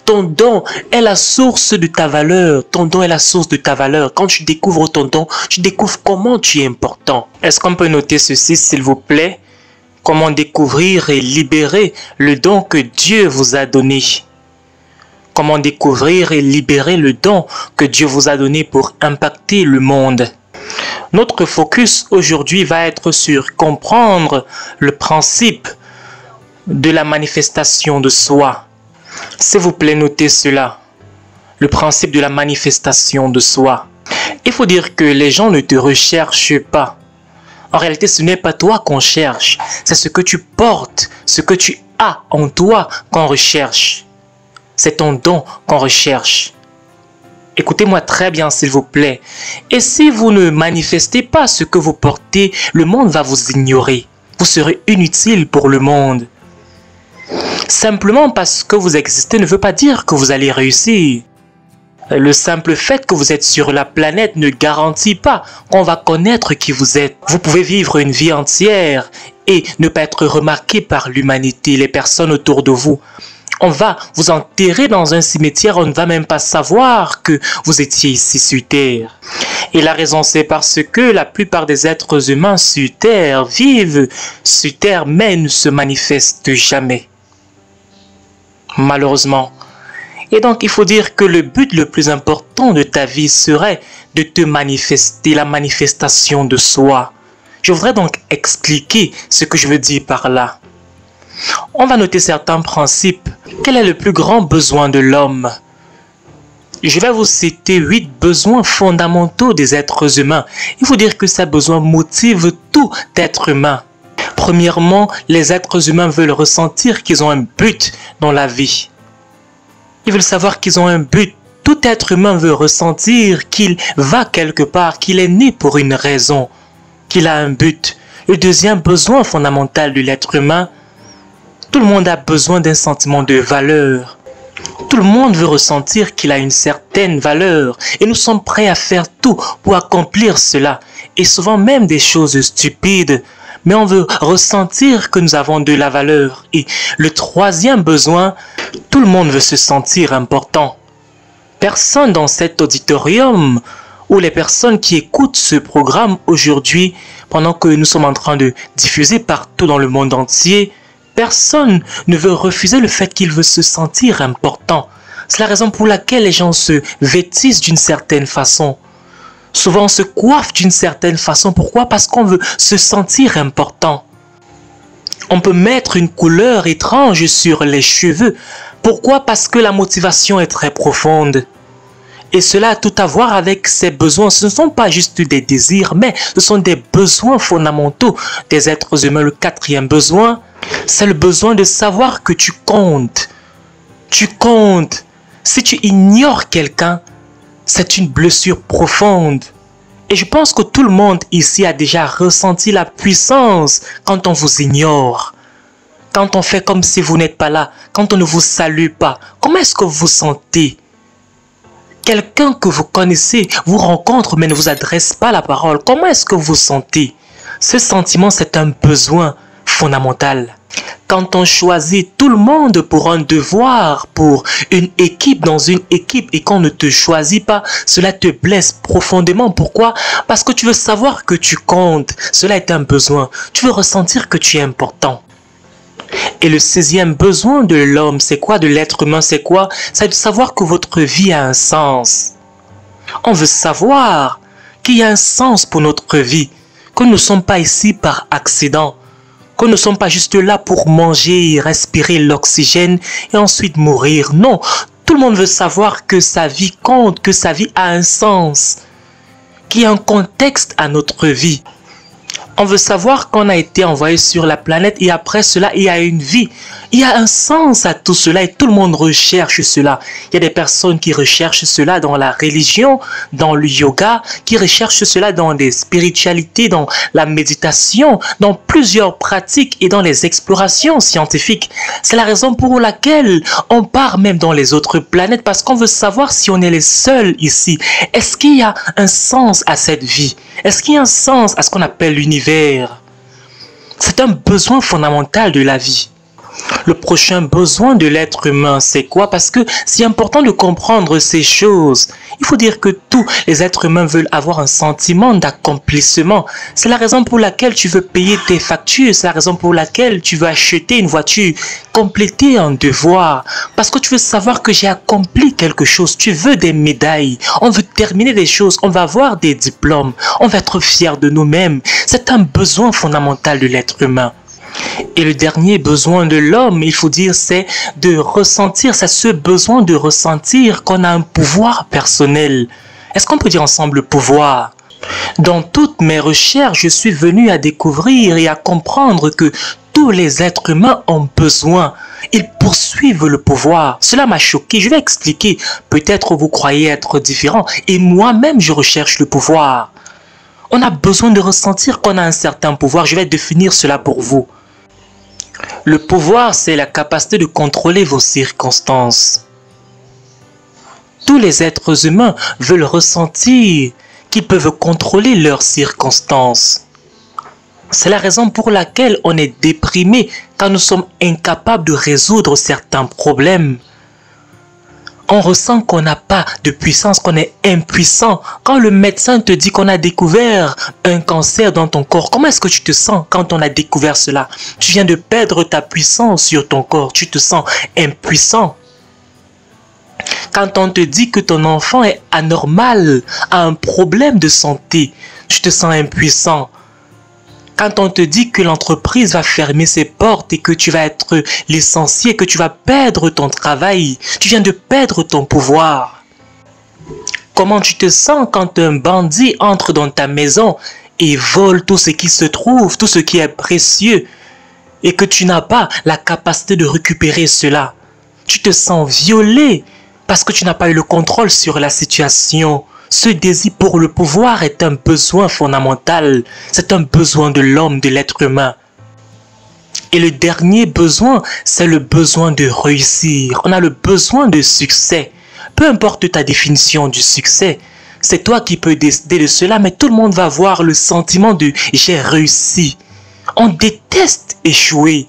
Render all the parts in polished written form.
Ton don est la source de ta valeur. Ton don est la source de ta valeur. Quand tu découvres ton don, tu découvres comment tu es important. Est-ce qu'on peut noter ceci, s'il vous plaît? Comment découvrir et libérer le don que Dieu vous a donné? Comment découvrir et libérer le don que Dieu vous a donné pour impacter le monde? Notre focus aujourd'hui va être sur comprendre le principe de la manifestation de soi. S'il vous plaît, notez cela. Le principe de la manifestation de soi. Il faut dire que les gens ne te recherchent pas. En réalité, ce n'est pas toi qu'on cherche. C'est ce que tu portes, ce que tu as en toi qu'on recherche. C'est ton don qu'on recherche. Écoutez-moi très bien, s'il vous plaît. Et si vous ne manifestez pas ce que vous portez, le monde va vous ignorer. Vous serez inutile pour le monde. Simplement parce que vous existez ne veut pas dire que vous allez réussir. Le simple fait que vous êtes sur la planète ne garantit pas qu'on va connaître qui vous êtes. Vous pouvez vivre une vie entière et ne pas être remarqué par l'humanité, les personnes autour de vous. On va vous enterrer dans un cimetière, on ne va même pas savoir que vous étiez ici sur Terre. Et la raison, c'est parce que la plupart des êtres humains sur Terre vivent sur Terre, mais ne se manifestent jamais. Malheureusement. Et donc, il faut dire que le but le plus important de ta vie serait de te manifester, la manifestation de soi. Je voudrais donc expliquer ce que je veux dire par là. On va noter certains principes. Quel est le plus grand besoin de l'homme? Je vais vous citer 8 besoins fondamentaux des êtres humains. Il faut dire que ces besoins motivent tout être humain. Premièrement, les êtres humains veulent ressentir qu'ils ont un but dans la vie. Ils veulent savoir qu'ils ont un but. Tout être humain veut ressentir qu'il va quelque part, qu'il est né pour une raison, qu'il a un but. Le deuxième besoin fondamental de l'être humain, tout le monde a besoin d'un sentiment de valeur. Tout le monde veut ressentir qu'il a une certaine valeur et nous sommes prêts à faire tout pour accomplir cela. Et souvent même des choses stupides, mais on veut ressentir que nous avons de la valeur. Et le troisième besoin, tout le monde veut se sentir important. Personne dans cet auditorium ou les personnes qui écoutent ce programme aujourd'hui, pendant que nous sommes en train de diffuser partout dans le monde entier, personne ne veut refuser le fait qu'il veut se sentir important. C'est la raison pour laquelle les gens se vêtissent d'une certaine façon. Souvent on se coiffe d'une certaine façon. Pourquoi? Parce qu'on veut se sentir important. On peut mettre une couleur étrange sur les cheveux. Pourquoi? Parce que la motivation est très profonde. Et cela a tout à voir avec ses besoins. Ce ne sont pas juste des désirs, mais ce sont des besoins fondamentaux des êtres humains. Le quatrième besoin, c'est le besoin de savoir que tu comptes. Tu comptes. Si tu ignores quelqu'un, c'est une blessure profonde. Et je pense que tout le monde ici a déjà ressenti la puissance quand on vous ignore. Quand on fait comme si vous n'êtes pas là. Quand on ne vous salue pas. Comment est-ce que vous vous sentez? Quelqu'un que vous connaissez vous rencontre mais ne vous adresse pas la parole. Comment est-ce que vous vous sentez? Ce sentiment, c'est un besoin fondamental. Quand on choisit tout le monde pour un devoir, pour une équipe, dans une équipe, et qu'on ne te choisit pas, cela te blesse profondément. Pourquoi? Parce que tu veux savoir que tu comptes. Cela est un besoin. Tu veux ressentir que tu es important. Et le sixième besoin de l'homme, c'est quoi? De l'être humain, c'est quoi? C'est de savoir que votre vie a un sens. On veut savoir qu'il y a un sens pour notre vie, que nous ne sommes pas ici par accident, que nous ne sommes pas juste là pour manger et respirer l'oxygène et ensuite mourir. Non, tout le monde veut savoir que sa vie compte, que sa vie a un sens, qu'il y a un contexte à notre vie. On veut savoir qu'on a été envoyé sur la planète et après cela, il y a une vie. Il y a un sens à tout cela et tout le monde recherche cela. Il y a des personnes qui recherchent cela dans la religion, dans le yoga, qui recherchent cela dans des spiritualités, dans la méditation, dans plusieurs pratiques et dans les explorations scientifiques. C'est la raison pour laquelle on part même dans les autres planètes parce qu'on veut savoir si on est les seuls ici. Est-ce qu'il y a un sens à cette vie? Est-ce qu'il y a un sens à ce qu'on appelle l'univers? C'est un besoin fondamental de la vie. Le prochain besoin de l'être humain, c'est quoi? Parce que c'est important de comprendre ces choses. Il faut dire que tous les êtres humains veulent avoir un sentiment d'accomplissement. C'est la raison pour laquelle tu veux payer tes factures. C'est la raison pour laquelle tu veux acheter une voiture, compléter un devoir. Parce que tu veux savoir que j'ai accompli quelque chose. Tu veux des médailles. On veut terminer des choses. On va avoir des diplômes. On va être fiers de nous-mêmes. C'est un besoin fondamental de l'être humain. Et le dernier besoin de l'homme, il faut dire, c'est de ressentir, c'est ce besoin de ressentir qu'on a un pouvoir personnel. Est-ce qu'on peut dire ensemble le pouvoir? Dans toutes mes recherches, je suis venu à découvrir et à comprendre que tous les êtres humains ont besoin. Ils poursuivent le pouvoir. Cela m'a choqué. Je vais expliquer. Peut-être vous croyez être différent. Et moi-même, je recherche le pouvoir. On a besoin de ressentir qu'on a un certain pouvoir. Je vais définir cela pour vous. Le pouvoir, c'est la capacité de contrôler vos circonstances. Tous les êtres humains veulent ressentir qu'ils peuvent contrôler leurs circonstances. C'est la raison pour laquelle on est déprimé quand nous sommes incapables de résoudre certains problèmes. On ressent qu'on n'a pas de puissance, qu'on est impuissant. Quand le médecin te dit qu'on a découvert un cancer dans ton corps, comment est-ce que tu te sens quand on a découvert cela? Tu viens de perdre ta puissance sur ton corps, tu te sens impuissant. Quand on te dit que ton enfant est anormal, a un problème de santé, tu te sens impuissant. Quand on te dit que l'entreprise va fermer ses portes et que tu vas être licencié, que tu vas perdre ton travail, tu viens de perdre ton pouvoir. Comment tu te sens quand un bandit entre dans ta maison et vole tout ce qui se trouve, tout ce qui est précieux, et que tu n'as pas la capacité de récupérer cela? Tu te sens violé parce que tu n'as pas eu le contrôle sur la situation. Ce désir pour le pouvoir est un besoin fondamental. C'est un besoin de l'homme, de l'être humain. Et le dernier besoin, c'est le besoin de réussir. On a le besoin de succès. Peu importe ta définition du succès, c'est toi qui peux décider de cela, mais tout le monde va avoir le sentiment de « j'ai réussi ». On déteste échouer.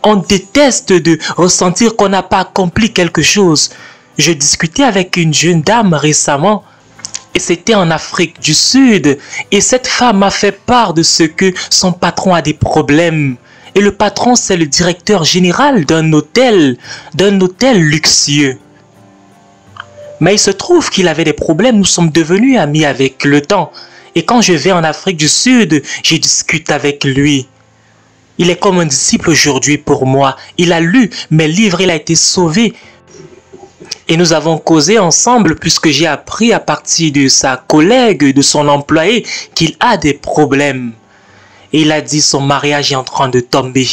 On déteste de ressentir qu'on n'a pas accompli quelque chose. Je discutais avec une jeune dame récemment. Et c'était en Afrique du Sud. Et cette femme m'a fait part de ce que son patron a des problèmes. Et le patron, c'est le directeur général d'un hôtel luxueux. Mais il se trouve qu'il avait des problèmes. Nous sommes devenus amis avec le temps. Et quand je vais en Afrique du Sud, je discute avec lui. Il est comme un disciple aujourd'hui pour moi. Il a lu mes livres, il a été sauvé. Et nous avons causé ensemble puisque j'ai appris à partir de sa collègue, de son employé, qu'il a des problèmes. Et il a dit son mariage est en train de tomber.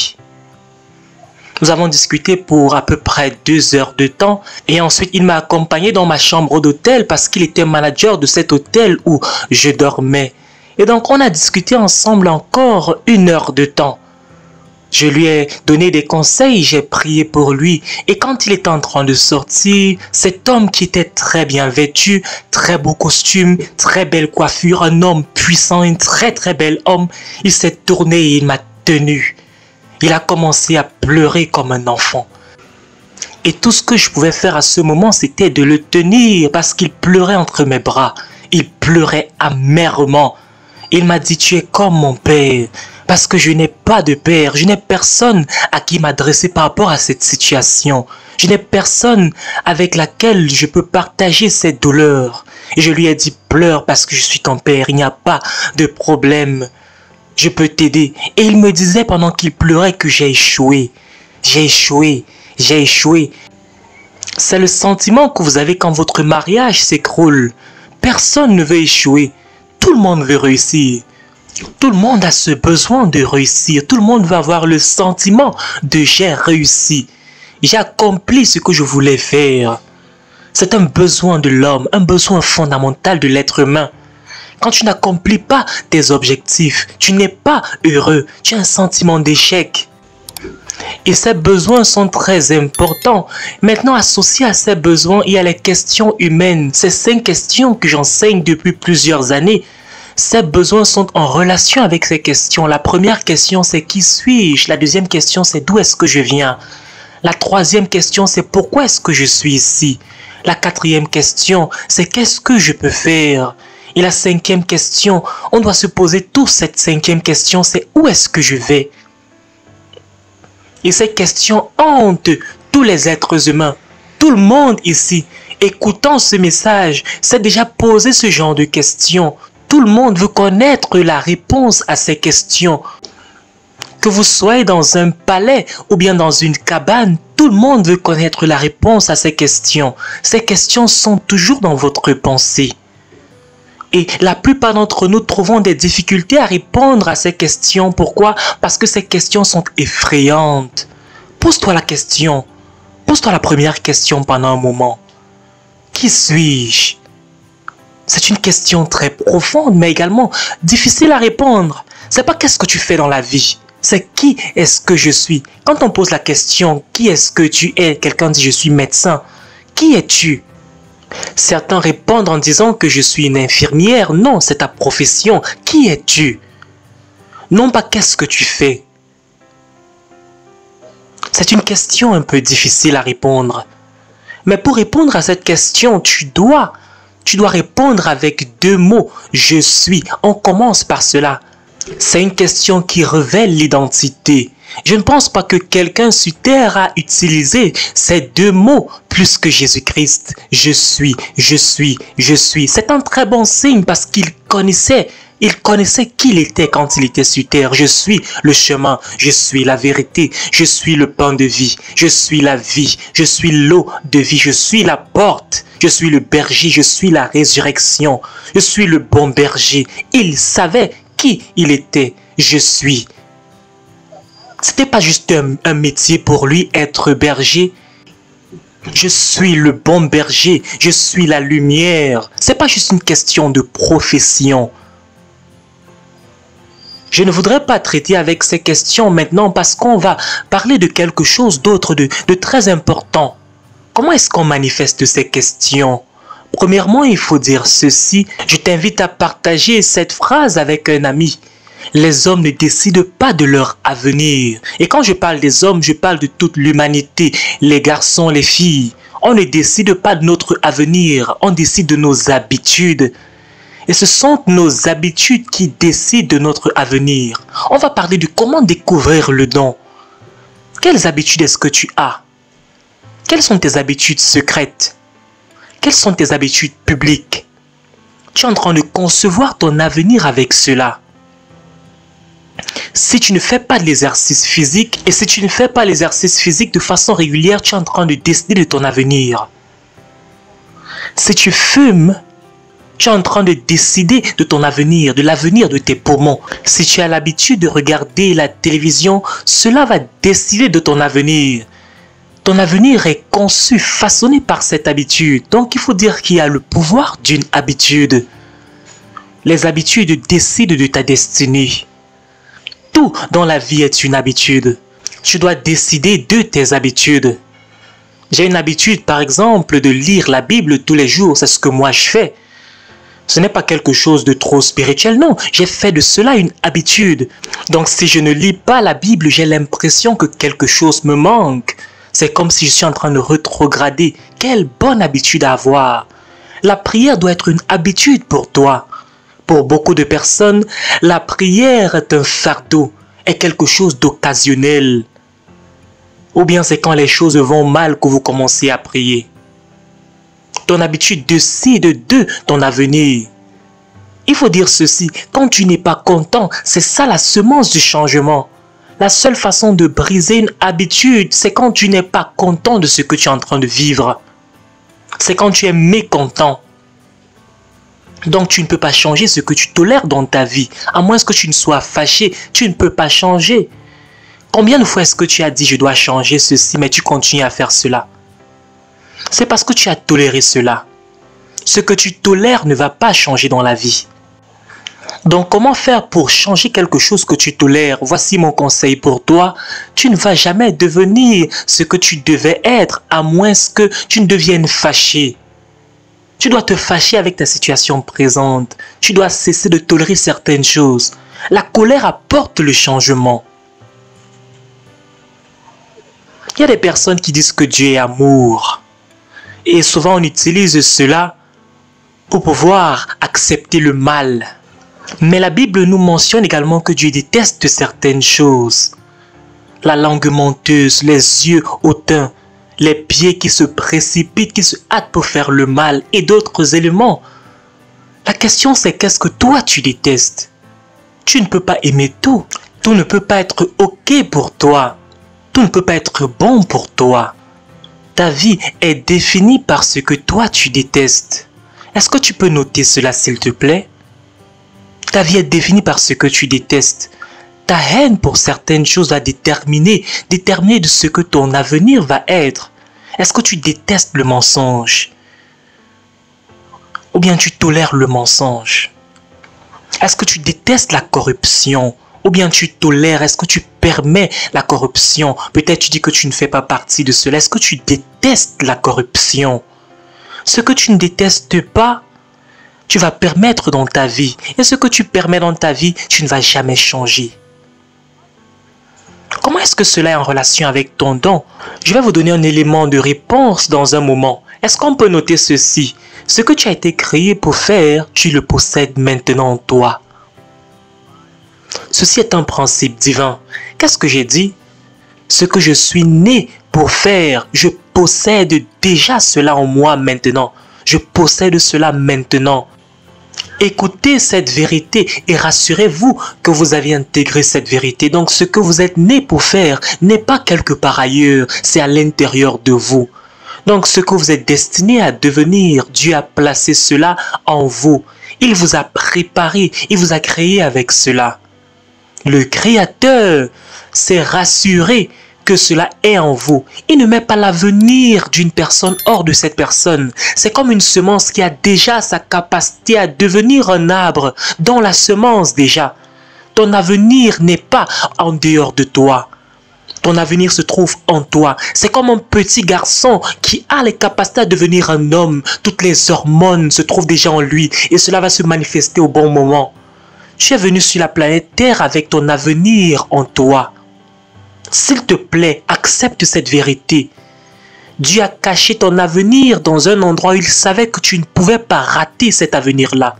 Nous avons discuté pour à peu près 2 heures de temps. Et ensuite, il m'a accompagné dans ma chambre d'hôtel parce qu'il était manager de cet hôtel où je dormais. Et donc, on a discuté ensemble encore 1 heure de temps. Je lui ai donné des conseils, j'ai prié pour lui. Et quand il était en train de sortir, cet homme qui était très bien vêtu, très beau costume, très belle coiffure, un homme puissant, un très bel homme, il s'est tourné et il m'a tenu. Il a commencé à pleurer comme un enfant. Et tout ce que je pouvais faire à ce moment, c'était de le tenir parce qu'il pleurait entre mes bras. Il pleurait amèrement. Il m'a dit, tu es comme mon père. Parce que je n'ai pas de père, je n'ai personne à qui m'adresser par rapport à cette situation. Je n'ai personne avec laquelle je peux partager cette douleur. Et je lui ai dit, pleure parce que je suis ton père, il n'y a pas de problème. Je peux t'aider. Et il me disait pendant qu'il pleurait que j'ai échoué. J'ai échoué, j'ai échoué. C'est le sentiment que vous avez quand votre mariage s'écroule. Personne ne veut échouer. Tout le monde veut réussir. Tout le monde a ce besoin de réussir. Tout le monde va avoir le sentiment de j'ai réussi. J'ai accompli ce que je voulais faire. C'est un besoin de l'homme, un besoin fondamental de l'être humain. Quand tu n'accomplis pas tes objectifs, tu n'es pas heureux. Tu as un sentiment d'échec. Et ces besoins sont très importants. Maintenant, associés à ces besoins, il y a les questions humaines. Ces 5 questions que j'enseigne depuis plusieurs années. Ces besoins sont en relation avec ces questions. La première question, c'est qui suis-je? La deuxième question, c'est d'où est-ce que je viens? La troisième question, c'est pourquoi est-ce que je suis ici? La quatrième question, c'est qu'est-ce que je peux faire? Et la cinquième question, on doit se poser tous cette cinquième question, c'est où est-ce que je vais? Et ces questions hantent tous les êtres humains. Tout le monde ici, écoutant ce message, s'est déjà posé ce genre de questions. Tout le monde veut connaître la réponse à ces questions. Que vous soyez dans un palais ou bien dans une cabane, tout le monde veut connaître la réponse à ces questions. Ces questions sont toujours dans votre pensée. Et la plupart d'entre nous trouvons des difficultés à répondre à ces questions. Pourquoi? Parce que ces questions sont effrayantes. Pose-toi la question. Pose-toi la première question pendant un moment. Qui suis-je? C'est une question très profonde, mais également difficile à répondre. C'est pas qu'est-ce que tu fais dans la vie. C'est qui est-ce que je suis? Quand on pose la question, qui est-ce que tu es? Quelqu'un dit je suis médecin. Qui es-tu? Certains répondent en disant que je suis une infirmière. Non, c'est ta profession. Qui es-tu? Non pas qu'est-ce que tu fais. C'est une question un peu difficile à répondre. Mais pour répondre à cette question, tu dois répondre avec deux mots. Je suis. On commence par cela. C'est une question qui révèle l'identité. Je ne pense pas que quelqu'un sur terre a utilisé ces deux mots plus que Jésus-Christ. Je suis, je suis, je suis. C'est un très bon signe parce qu'il connaissait qui il était quand il était sur terre. Je suis le chemin, je suis la vérité, je suis le pain de vie, je suis la vie, je suis l'eau de vie, je suis la porte, je suis le berger, je suis la résurrection, je suis le bon berger. Il savait qui il était. Je suis. C'était pas juste un métier pour lui, être berger. Je suis le bon berger, je suis la lumière. C'est pas juste une question de profession. Je ne voudrais pas traiter avec ces questions maintenant parce qu'on va parler de quelque chose d'autre, de très important. Comment est-ce qu'on manifeste ces questions? Premièrement, il faut dire ceci. Je t'invite à partager cette phrase avec un ami. Les hommes ne décident pas de leur avenir. Et quand je parle des hommes, je parle de toute l'humanité, les garçons, les filles. On ne décide pas de notre avenir, on décide de nos habitudes. Et ce sont nos habitudes qui décident de notre avenir. On va parler de comment découvrir le don. Quelles habitudes est-ce que tu as? Quelles sont tes habitudes secrètes? Quelles sont tes habitudes publiques? Tu es en train de concevoir ton avenir avec cela. Si tu ne fais pas de l'exercice physique, et si tu ne fais pas l'exercice physique de façon régulière, tu es en train de décider de ton avenir. Si tu fumes, tu es en train de décider de ton avenir, de l'avenir de tes poumons. Si tu as l'habitude de regarder la télévision, cela va décider de ton avenir. Ton avenir est conçu, façonné par cette habitude. Donc il faut dire qu'il y a le pouvoir d'une habitude. Les habitudes décident de ta destinée. Tout dans la vie est une habitude. Tu dois décider de tes habitudes. J'ai une habitude, par exemple, de lire la Bible tous les jours. C'est ce que moi je fais. Ce n'est pas quelque chose de trop spirituel, non. J'ai fait de cela une habitude. Donc si je ne lis pas la Bible, j'ai l'impression que quelque chose me manque. C'est comme si je suis en train de rétrograder. Quelle bonne habitude à avoir. La prière doit être une habitude pour toi. Pour beaucoup de personnes, la prière est un fardeau, est quelque chose d'occasionnel. Ou bien c'est quand les choses vont mal que vous commencez à prier. Ton habitude décide de ton avenir. Il faut dire ceci, quand tu n'es pas content, c'est ça la semence du changement. La seule façon de briser une habitude, c'est quand tu n'es pas content de ce que tu es en train de vivre. C'est quand tu es mécontent. Donc tu ne peux pas changer ce que tu tolères dans ta vie. À moins que tu ne sois fâché, tu ne peux pas changer. Combien de fois est-ce que tu as dit je dois changer ceci, mais tu continues à faire cela? C'est parce que tu as toléré cela. Ce que tu tolères ne va pas changer dans la vie. Donc comment faire pour changer quelque chose que tu tolères? Voici mon conseil pour toi. Tu ne vas jamais devenir ce que tu devais être à moins que tu ne deviennes fâché. Tu dois te fâcher avec ta situation présente. Tu dois cesser de tolérer certaines choses. La colère apporte le changement. Il y a des personnes qui disent que Dieu est amour. Et souvent on utilise cela pour pouvoir accepter le mal. Mais la Bible nous mentionne également que Dieu déteste certaines choses. La langue menteuse, les yeux hautains, les pieds qui se précipitent, qui se hâtent pour faire le mal et d'autres éléments. La question c'est qu'est-ce que toi tu détestes? Tu ne peux pas aimer tout. Tout ne peut pas être OK pour toi. Tout ne peut pas être bon pour toi. Ta vie est définie par ce que toi tu détestes. Est-ce que tu peux noter cela s'il te plaît? Ta vie est définie par ce que tu détestes. Ta haine pour certaines choses va déterminer de ce que ton avenir va être. Est-ce que tu détestes le mensonge? Ou bien tu tolères le mensonge? Est-ce que tu détestes la corruption? Ou bien tu tolères? Est-ce que tu permets la corruption? Peut-être tu dis que tu ne fais pas partie de cela. Est-ce que tu détestes la corruption? Ce que tu ne détestes pas, tu vas permettre dans ta vie. Et ce que tu permets dans ta vie, tu ne vas jamais changer. Comment est-ce que cela est en relation avec ton don? Je vais vous donner un élément de réponse dans un moment. Est-ce qu'on peut noter ceci? Ce que tu as été créé pour faire, tu le possèdes maintenant en toi. Ceci est un principe divin. Qu'est-ce que j'ai dit? Ce que je suis né pour faire, je possède déjà cela en moi maintenant. Je possède cela maintenant. Écoutez cette vérité et rassurez-vous que vous avez intégré cette vérité. Donc ce que vous êtes né pour faire n'est pas quelque part ailleurs, c'est à l'intérieur de vous. Donc ce que vous êtes destiné à devenir, Dieu a placé cela en vous. Il vous a préparé, il vous a créé avec cela. Le Créateur s'est rassuré que cela est en vous. Il ne met pas l'avenir d'une personne hors de cette personne. C'est comme une semence qui a déjà sa capacité à devenir un arbre dans la semence déjà. Ton avenir n'est pas en dehors de toi. Ton avenir se trouve en toi. C'est comme un petit garçon qui a les capacités à devenir un homme. Toutes les hormones se trouvent déjà en lui et cela va se manifester au bon moment. Tu es venu sur la planète Terre avec ton avenir en toi. S'il te plaît, accepte cette vérité. Dieu a caché ton avenir dans un endroit où il savait que tu ne pouvais pas rater cet avenir-là.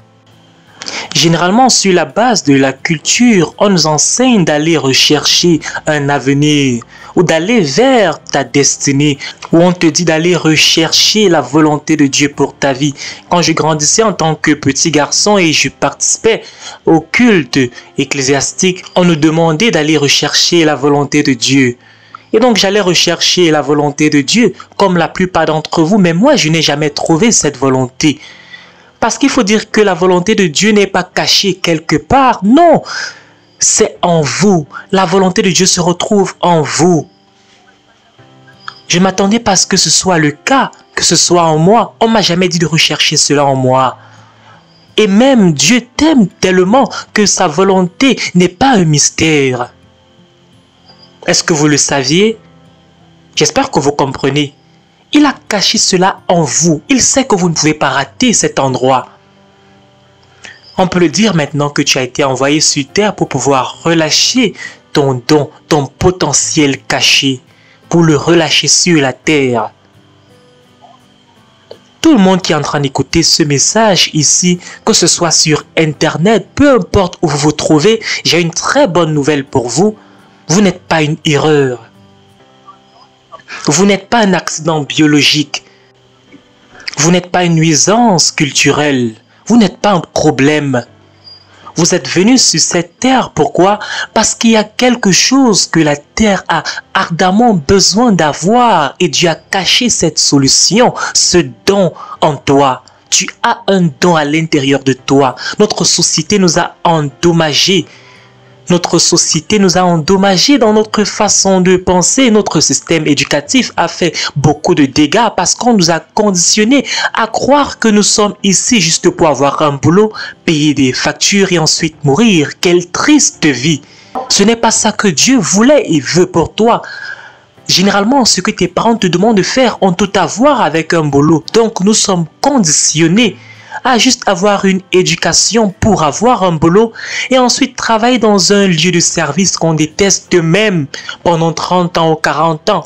Généralement, sur la base de la culture, on nous enseigne d'aller rechercher un avenir ou d'aller vers ta destinée, ou on te dit d'aller rechercher la volonté de Dieu pour ta vie. Quand je grandissais en tant que petit garçon et je participais au culte ecclésiastique, on nous demandait d'aller rechercher la volonté de Dieu. Et donc j'allais rechercher la volonté de Dieu, comme la plupart d'entre vous, mais moi je n'ai jamais trouvé cette volonté. Parce qu'il faut dire que la volonté de Dieu n'est pas cachée quelque part. Non, c'est en vous. La volonté de Dieu se retrouve en vous. Je ne m'attendais pas à ce que ce soit le cas, que ce soit en moi. On ne m'a jamais dit de rechercher cela en moi. Et même Dieu t'aime tellement que sa volonté n'est pas un mystère. Est-ce que vous le saviez? J'espère que vous comprenez. Il a caché cela en vous. Il sait que vous ne pouvez pas rater cet endroit. On peut le dire maintenant que tu as été envoyé sur terre pour pouvoir relâcher ton don, ton potentiel caché, pour le relâcher sur la terre. Tout le monde qui est en train d'écouter ce message ici, que ce soit sur Internet, peu importe où vous vous trouvez, j'ai une très bonne nouvelle pour vous. Vous n'êtes pas une erreur. Vous n'êtes pas un accident biologique. Vous n'êtes pas une nuisance culturelle. Vous n'êtes pas un problème. Vous êtes venu sur cette terre. Pourquoi? Parce qu'il y a quelque chose que la terre a ardemment besoin d'avoir. Et Dieu a caché cette solution, ce don en toi. Tu as un don à l'intérieur de toi. Notre société nous a endommagés. Notre société nous a endommagés dans notre façon de penser. Notre système éducatif a fait beaucoup de dégâts parce qu'on nous a conditionnés à croire que nous sommes ici juste pour avoir un boulot, payer des factures et ensuite mourir. Quelle triste vie! Ce n'est pas ça que Dieu voulait et veut pour toi. Généralement, ce que tes parents te demandent de faire ont tout à voir avec un boulot. Donc, nous sommes conditionnés à juste avoir une éducation pour avoir un boulot et ensuite travailler dans un lieu de service qu'on déteste même pendant 30 ans ou 40 ans.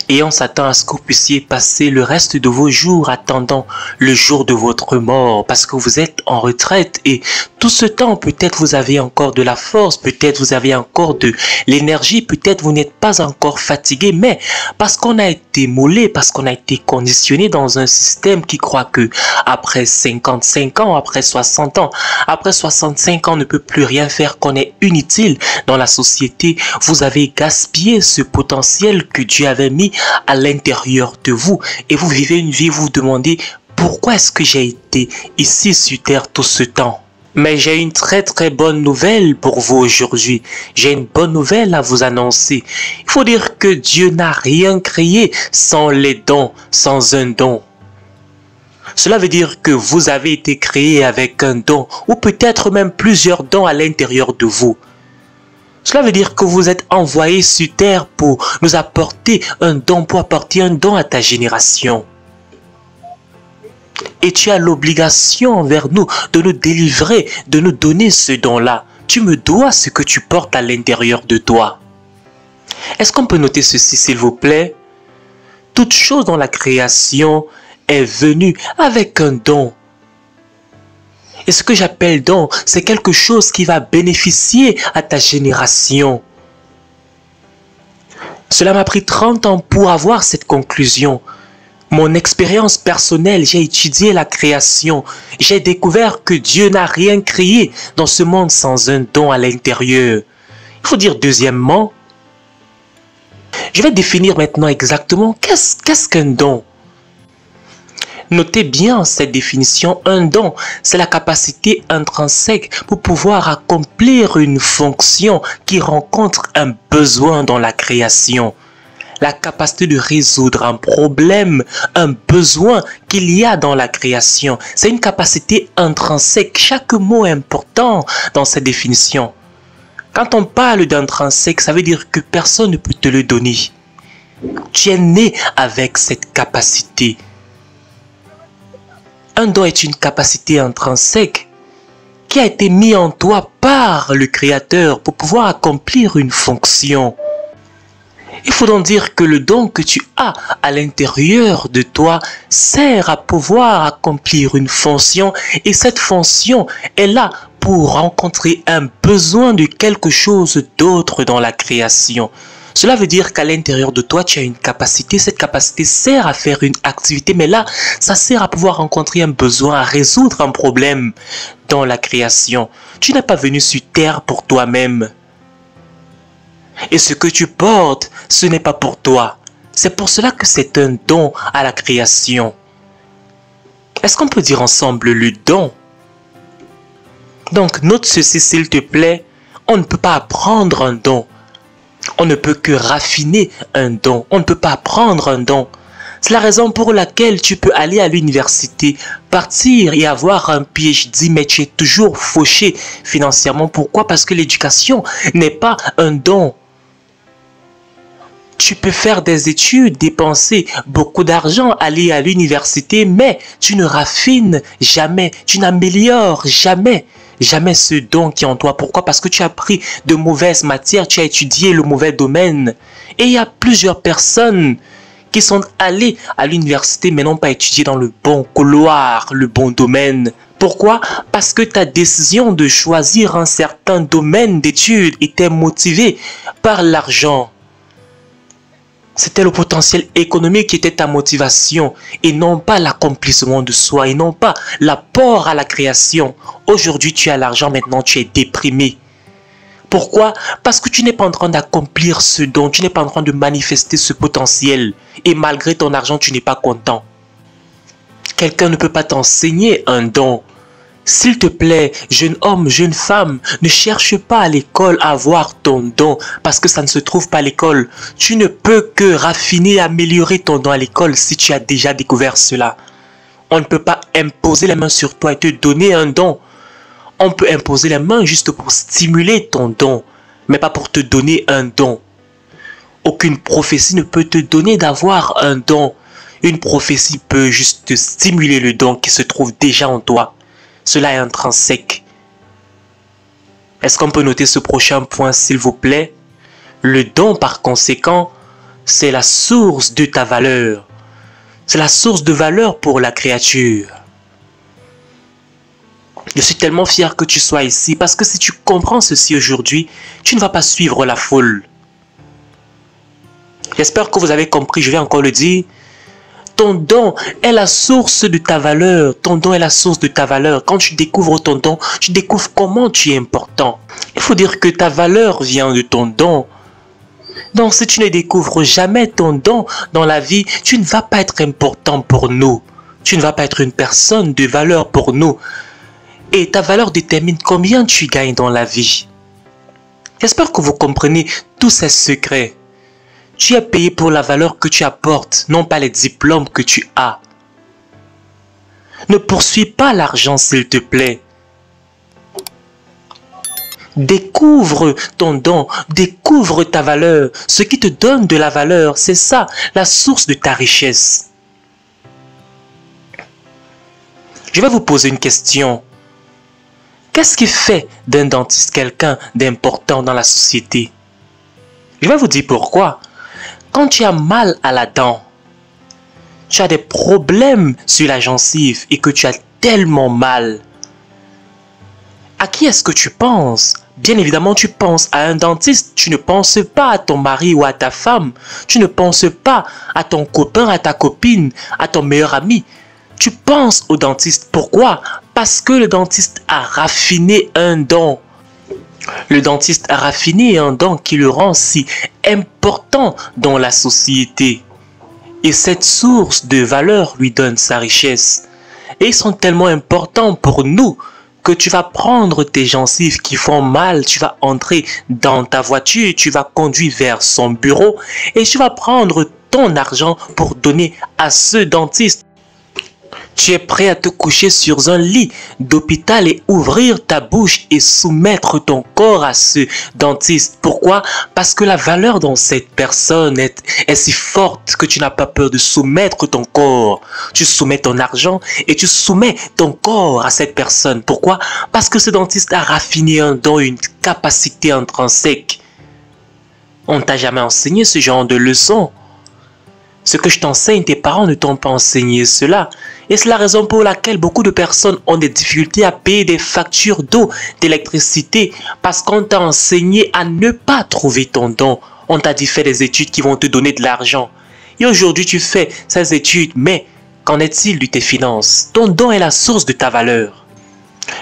Et on s'attend à ce que vous puissiez passer le reste de vos jours attendant le jour de votre mort parce que vous êtes en retraite et tout ce temps, peut-être vous avez encore de la force, peut-être vous avez encore de l'énergie, peut-être vous n'êtes pas encore fatigué, mais parce qu'on a été moulé, parce qu'on a été conditionné dans un système qui croit que après 55 ans, après 60 ans, après 65 ans, on ne peut plus rien faire, qu'on est inutile dans la société, vous avez gaspillé ce potentiel que Dieu avait mis à l'intérieur de vous et vous vivez une vie, vous vous demandez pourquoi est-ce que j'ai été ici sur terre tout ce temps. Mais j'ai une très bonne nouvelle pour vous aujourd'hui. J'ai une bonne nouvelle à vous annoncer. Il faut dire que Dieu n'a rien créé sans les dons, sans un don. Cela veut dire que vous avez été créé avec un don ou peut-être même plusieurs dons à l'intérieur de vous. Cela veut dire que vous êtes envoyé sur terre pour nous apporter un don, pour apporter un don à ta génération. Et tu as l'obligation envers nous de nous délivrer, de nous donner ce don-là. Tu me dois ce que tu portes à l'intérieur de toi. Est-ce qu'on peut noter ceci, s'il vous plaît? Toute chose dans la création est venue avec un don. Et ce que j'appelle don, c'est quelque chose qui va bénéficier à ta génération. Cela m'a pris 30 ans pour avoir cette conclusion. Mon expérience personnelle, j'ai étudié la création. J'ai découvert que Dieu n'a rien créé dans ce monde sans un don à l'intérieur. Il faut dire deuxièmement, je vais définir maintenant exactement qu'est-ce qu'un don. Notez bien cette définition, un don, c'est la capacité intrinsèque pour pouvoir accomplir une fonction qui rencontre un besoin dans la création. La capacité de résoudre un problème, un besoin qu'il y a dans la création. C'est une capacité intrinsèque. Chaque mot est important dans cette définition. Quand on parle d'intrinsèque, ça veut dire que personne ne peut te le donner. Tu es né avec cette capacité. Un don est une capacité intrinsèque qui a été mise en toi par le Créateur pour pouvoir accomplir une fonction. Il faut donc dire que le don que tu as à l'intérieur de toi sert à pouvoir accomplir une fonction et cette fonction est là pour rencontrer un besoin de quelque chose d'autre dans la création. Cela veut dire qu'à l'intérieur de toi, tu as une capacité. Cette capacité sert à faire une activité, mais là, ça sert à pouvoir rencontrer un besoin, à résoudre un problème dans la création. Tu n'es pas venu sur terre pour toi-même. Et ce que tu portes, ce n'est pas pour toi. C'est pour cela que c'est un don à la création. Est-ce qu'on peut dire ensemble le don? Donc, note ceci s'il te plaît. On ne peut pas apprendre un don. On ne peut que raffiner un don. On ne peut pas apprendre un don. C'est la raison pour laquelle tu peux aller à l'université, partir et avoir un PhD, mais tu es toujours fauché financièrement. Pourquoi? Parce que l'éducation n'est pas un don. Tu peux faire des études, dépenser beaucoup d'argent, aller à l'université, mais tu ne raffines jamais, tu n'améliores jamais ce don qui est en toi. Pourquoi? Parce que tu as pris de mauvaises matières, tu as étudié le mauvais domaine. Et il y a plusieurs personnes qui sont allées à l'université mais n'ont pas étudié dans le bon couloir, le bon domaine. Pourquoi? Parce que ta décision de choisir un certain domaine d'études était motivée par l'argent. C'était le potentiel économique qui était ta motivation et non pas l'accomplissement de soi et non pas l'apport à la création. Aujourd'hui, tu as l'argent, maintenant tu es déprimé. Pourquoi? Parce que tu n'es pas en train d'accomplir ce don, tu n'es pas en train de manifester ce potentiel. Et malgré ton argent, tu n'es pas content. Quelqu'un ne peut pas t'enseigner un don. S'il te plaît, jeune homme, jeune femme, ne cherche pas à l'école à avoir ton don parce que ça ne se trouve pas à l'école. Tu ne peux que raffiner, améliorer ton don à l'école si tu as déjà découvert cela. On ne peut pas imposer les mains sur toi et te donner un don. On peut imposer les mains juste pour stimuler ton don, mais pas pour te donner un don. Aucune prophétie ne peut te donner d'avoir un don. Une prophétie peut juste te stimuler le don qui se trouve déjà en toi. Cela est intrinsèque. Est-ce qu'on peut noter ce prochain point, s'il vous plaît? Le don, par conséquent, c'est la source de ta valeur. C'est la source de valeur pour la créature. Je suis tellement fier que tu sois ici parce que si tu comprends ceci aujourd'hui, tu ne vas pas suivre la foule. J'espère que vous avez compris, je vais encore le dire. Ton don est la source de ta valeur. Ton don est la source de ta valeur. Quand tu découvres ton don, tu découvres comment tu es important. Il faut dire que ta valeur vient de ton don. Donc si tu ne découvres jamais ton don dans la vie, tu ne vas pas être important pour nous. Tu ne vas pas être une personne de valeur pour nous. Et ta valeur détermine combien tu gagnes dans la vie. J'espère que vous comprenez tous ces secrets. Tu es payé pour la valeur que tu apportes, non pas les diplômes que tu as. Ne poursuis pas l'argent, s'il te plaît. Découvre ton don, découvre ta valeur. Ce qui te donne de la valeur, c'est ça, la source de ta richesse. Je vais vous poser une question. Qu'est-ce qui fait d'un dentiste quelqu'un d'important dans la société? Je vais vous dire pourquoi. Quand tu as mal à la dent, tu as des problèmes sur la gencive et que tu as tellement mal, à qui est-ce que tu penses? Bien évidemment, tu penses à un dentiste. Tu ne penses pas à ton mari ou à ta femme. Tu ne penses pas à ton copain, à ta copine, à ton meilleur ami. Tu penses au dentiste. Pourquoi? Parce que le dentiste a raffiné un don. Le dentiste a raffiné un don qui le rend si important dans la société. Et cette source de valeur lui donne sa richesse. Et ils sont tellement importants pour nous que tu vas prendre tes gencives qui font mal, tu vas entrer dans ta voiture, tu vas conduire vers son bureau et tu vas prendre ton argent pour donner à ce dentiste. Tu es prêt à te coucher sur un lit d'hôpital et ouvrir ta bouche et soumettre ton corps à ce dentiste. Pourquoi? Parce que la valeur dans cette personne est si forte que tu n'as pas peur de soumettre ton corps. Tu soumets ton argent et tu soumets ton corps à cette personne. Pourquoi? Parce que ce dentiste a raffiné un don, une capacité intrinsèque. On ne t'a jamais enseigné ce genre de leçon. Ce que je t'enseigne, tes parents ne t'ont pas enseigné cela. Et c'est la raison pour laquelle beaucoup de personnes ont des difficultés à payer des factures d'eau, d'électricité, parce qu'on t'a enseigné à ne pas trouver ton don. On t'a dit fais des études qui vont te donner de l'argent. Et aujourd'hui tu fais ces études, mais qu'en est-il de tes finances? Ton don est la source de ta valeur.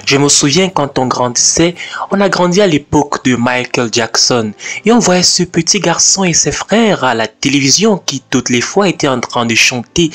Je me souviens quand on grandissait, on a grandi à l'époque de Michael Jackson et on voyait ce petit garçon et ses frères à la télévision qui toutes les fois étaient en train de chanter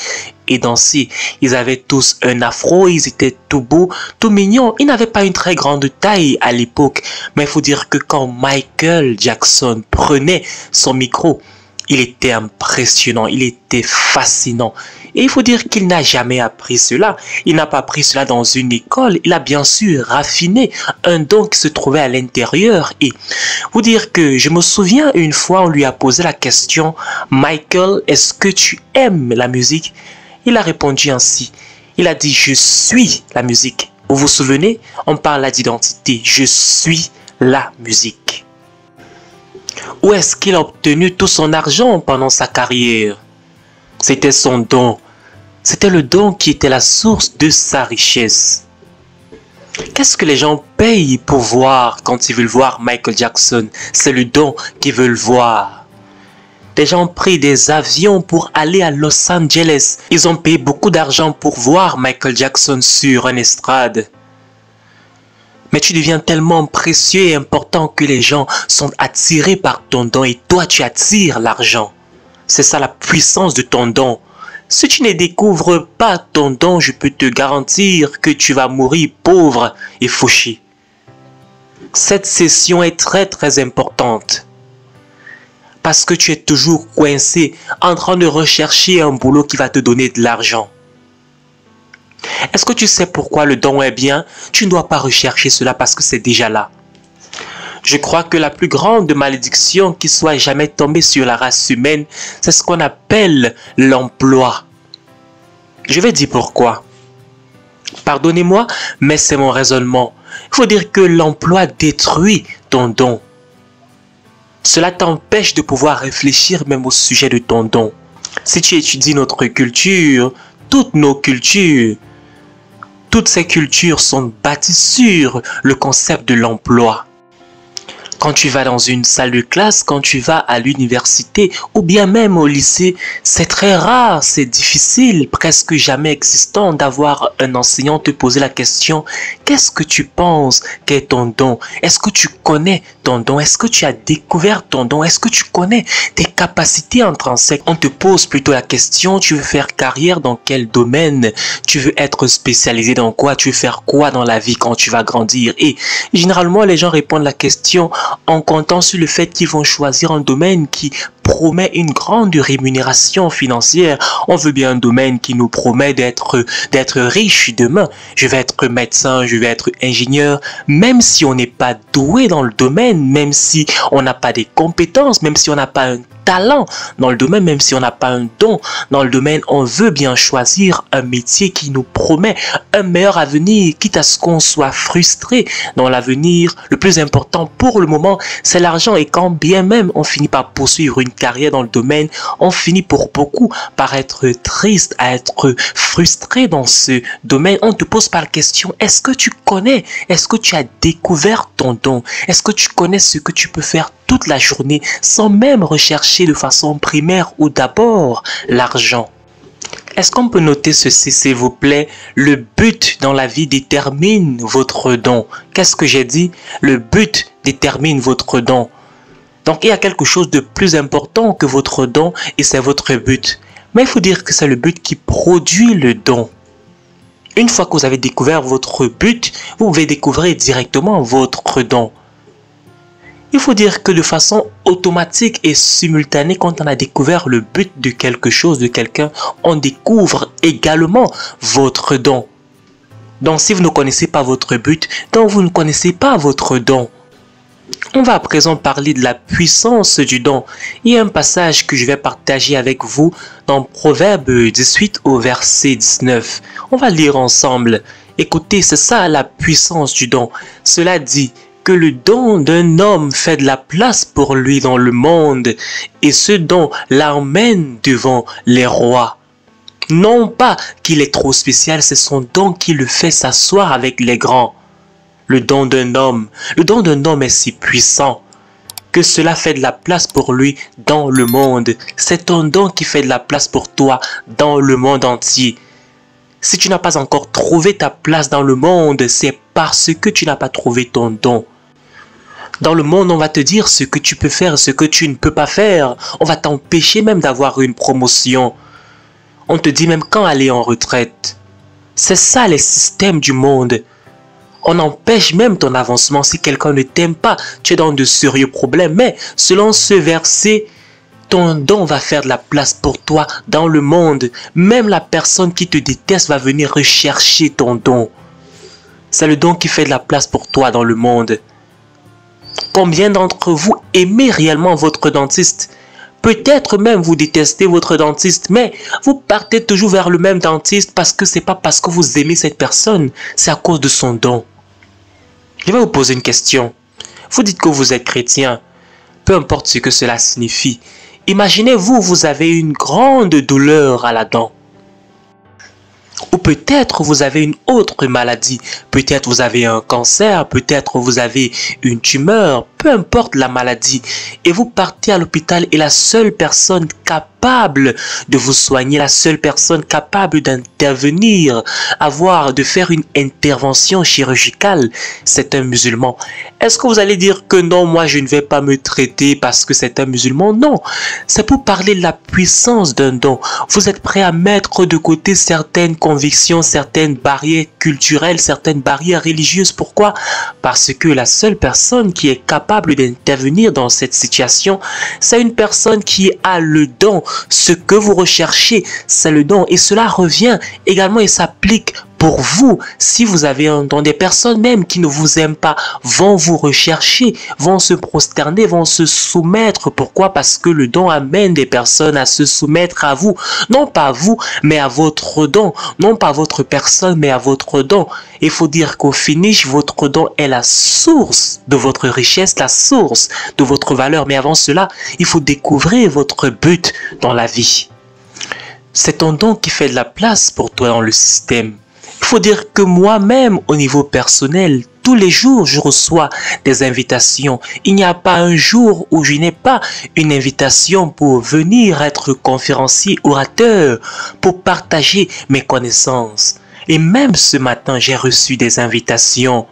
et danser. Ils avaient tous un afro, ils étaient tout beaux, tout mignons. Ils n'avaient pas une très grande taille à l'époque, mais il faut dire que quand Michael Jackson prenait son micro, il était impressionnant, il était fascinant. Et il faut dire qu'il n'a jamais appris cela. Il n'a pas appris cela dans une école. Il a bien sûr raffiné un don qui se trouvait à l'intérieur. Et vous dire que je me souviens une fois, on lui a posé la question, Michael, est-ce que tu aimes la musique? Il a répondu ainsi. Il a dit, je suis la musique. Vous vous souvenez? On parle d'identité. Je suis la musique. Où est-ce qu'il a obtenu tout son argent pendant sa carrière? C'était son don. C'était le don qui était la source de sa richesse. Qu'est-ce que les gens payent pour voir quand ils veulent voir Michael Jackson? C'est le don qu'ils veulent voir. Des gens prient des avions pour aller à Los Angeles. Ils ont payé beaucoup d'argent pour voir Michael Jackson sur une estrade. Mais tu deviens tellement précieux et important que les gens sont attirés par ton don et toi tu attires l'argent. C'est ça la puissance de ton don. Si tu ne découvres pas ton don, je peux te garantir que tu vas mourir pauvre et fauché. Cette session est très importante. Parce que tu es toujours coincé en train de rechercher un boulot qui va te donner de l'argent. Est-ce que tu sais pourquoi le don est bien? Tu ne dois pas rechercher cela parce que c'est déjà là. Je crois que la plus grande malédiction qui soit jamais tombée sur la race humaine, c'est ce qu'on appelle l'emploi. Je vais dire pourquoi. Pardonnez-moi, mais c'est mon raisonnement. Il faut dire que l'emploi détruit ton don. Cela t'empêche de pouvoir réfléchir même au sujet de ton don. Si tu étudies notre culture, toutes nos cultures, toutes ces cultures sont bâties sur le concept de l'emploi. Quand tu vas dans une salle de classe, quand tu vas à l'université ou bien même au lycée, c'est très rare, c'est difficile, presque jamais existant d'avoir un enseignant te poser la question « Qu'est-ce que tu penses qu'est ton don? Est-ce que tu connais ton don? Est-ce que tu as découvert ton don? Est-ce que tu connais tes capacités intrinsèques ?» On te pose plutôt la question « Tu veux faire carrière dans quel domaine? Tu veux être spécialisé dans quoi? Tu veux faire quoi dans la vie quand tu vas grandir? » Et généralement, les gens répondent la question en comptant sur le fait qu'ils vont choisir un domaine qui promet une grande rémunération financière. On veut bien un domaine qui nous promet d'être riche demain. Je vais être médecin, je vais être ingénieur, même si on n'est pas doué dans le domaine, même si on n'a pas des compétences, même si on n'a pas un talent dans le domaine, même si on n'a pas un don dans le domaine, on veut bien choisir un métier qui nous promet un meilleur avenir, quitte à ce qu'on soit frustré dans l'avenir. Le plus important pour le moment, c'est l'argent, et quand bien même on finit par poursuivre une carrière dans le domaine, on finit pour beaucoup par être triste, à être frustré dans ce domaine. On te pose pas la question, est-ce que tu connais, est-ce que tu as découvert ton don, est-ce que tu connais ce que tu peux faire toute la journée sans même rechercher de façon primaire ou d'abord l'argent? Est-ce qu'on peut noter ceci, s'il vous plaît? Le but dans la vie détermine votre don. Qu'est-ce que j'ai dit? Le but détermine votre don. Donc, il y a quelque chose de plus important que votre don et c'est votre but. Mais il faut dire que c'est le but qui produit le don. Une fois que vous avez découvert votre but, vous pouvez découvrir directement votre don. Il faut dire que de façon automatique et simultanée, quand on a découvert le but de quelque chose, de quelqu'un, on découvre également votre don. Donc, si vous ne connaissez pas votre but, donc vous ne connaissez pas votre don. On va à présent parler de la puissance du don. Il y a un passage que je vais partager avec vous dans Proverbe 18 au verset 19. On va lire ensemble. Écoutez, c'est ça la puissance du don. Cela dit que le don d'un homme fait de la place pour lui dans le monde, et ce don l'emmène devant les rois. Non pas qu'il est trop spécial, c'est son don qui le fait s'asseoir avec les grands. Le don d'un homme est si puissant que cela fait de la place pour lui dans le monde. C'est ton don qui fait de la place pour toi dans le monde entier. Si tu n'as pas encore trouvé ta place dans le monde, c'est parce que tu n'as pas trouvé ton don. Dans le monde, on va te dire ce que tu peux faire, ce que tu ne peux pas faire. On va t'empêcher même d'avoir une promotion. On te dit même quand aller en retraite. C'est ça les systèmes du monde. On empêche même ton avancement. Si quelqu'un ne t'aime pas, tu es dans de sérieux problèmes. Mais selon ce verset, ton don va faire de la place pour toi dans le monde. Même la personne qui te déteste va venir rechercher ton don. C'est le don qui fait de la place pour toi dans le monde. Combien d'entre vous aimez réellement votre dentiste? Peut-être même vous détestez votre dentiste, mais vous partez toujours vers le même dentiste parce que c'est pas parce que vous aimez cette personne, c'est à cause de son don. Je vais vous poser une question. Vous dites que vous êtes chrétien, peu importe ce que cela signifie. Imaginez-vous, vous avez une grande douleur à la dent. Ou peut-être vous avez une autre maladie, peut-être vous avez un cancer, peut-être vous avez une tumeur, peu importe la maladie. Et vous partez à l'hôpital et la seule personne capable de vous soigner, la seule personne capable d'intervenir, de faire une intervention chirurgicale, c'est un musulman. Est-ce que vous allez dire que non, moi je ne vais pas me traiter parce que c'est un musulman? Non, c'est pour parler de la puissance d'un don. Vous êtes prêt à mettre de côté certaines convictions, certaines barrières culturelles, certaines barrières religieuses. Pourquoi? Parce que la seule personne qui est capable d'intervenir dans cette situation, c'est une personne qui a le don. Ce que vous recherchez, c'est le don. Et cela revient également et s'applique pour vous. Si vous avez un don, des personnes même qui ne vous aiment pas vont vous rechercher, vont se prosterner, vont se soumettre. Pourquoi? Parce que le don amène des personnes à se soumettre à vous. Non pas à vous, mais à votre don. Non pas à votre personne, mais à votre don. Il faut dire qu'au finish, votre don est la source de votre richesse, la source de votre valeur. Mais avant cela, il faut découvrir votre but dans la vie. C'est ton don qui fait de la place pour toi dans le système. Il faut dire que moi-même, au niveau personnel, tous les jours, je reçois des invitations. Il n'y a pas un jour où je n'ai pas une invitation pour venir être conférencier, orateur, pour partager mes connaissances. Et même ce matin, j'ai reçu des invitations.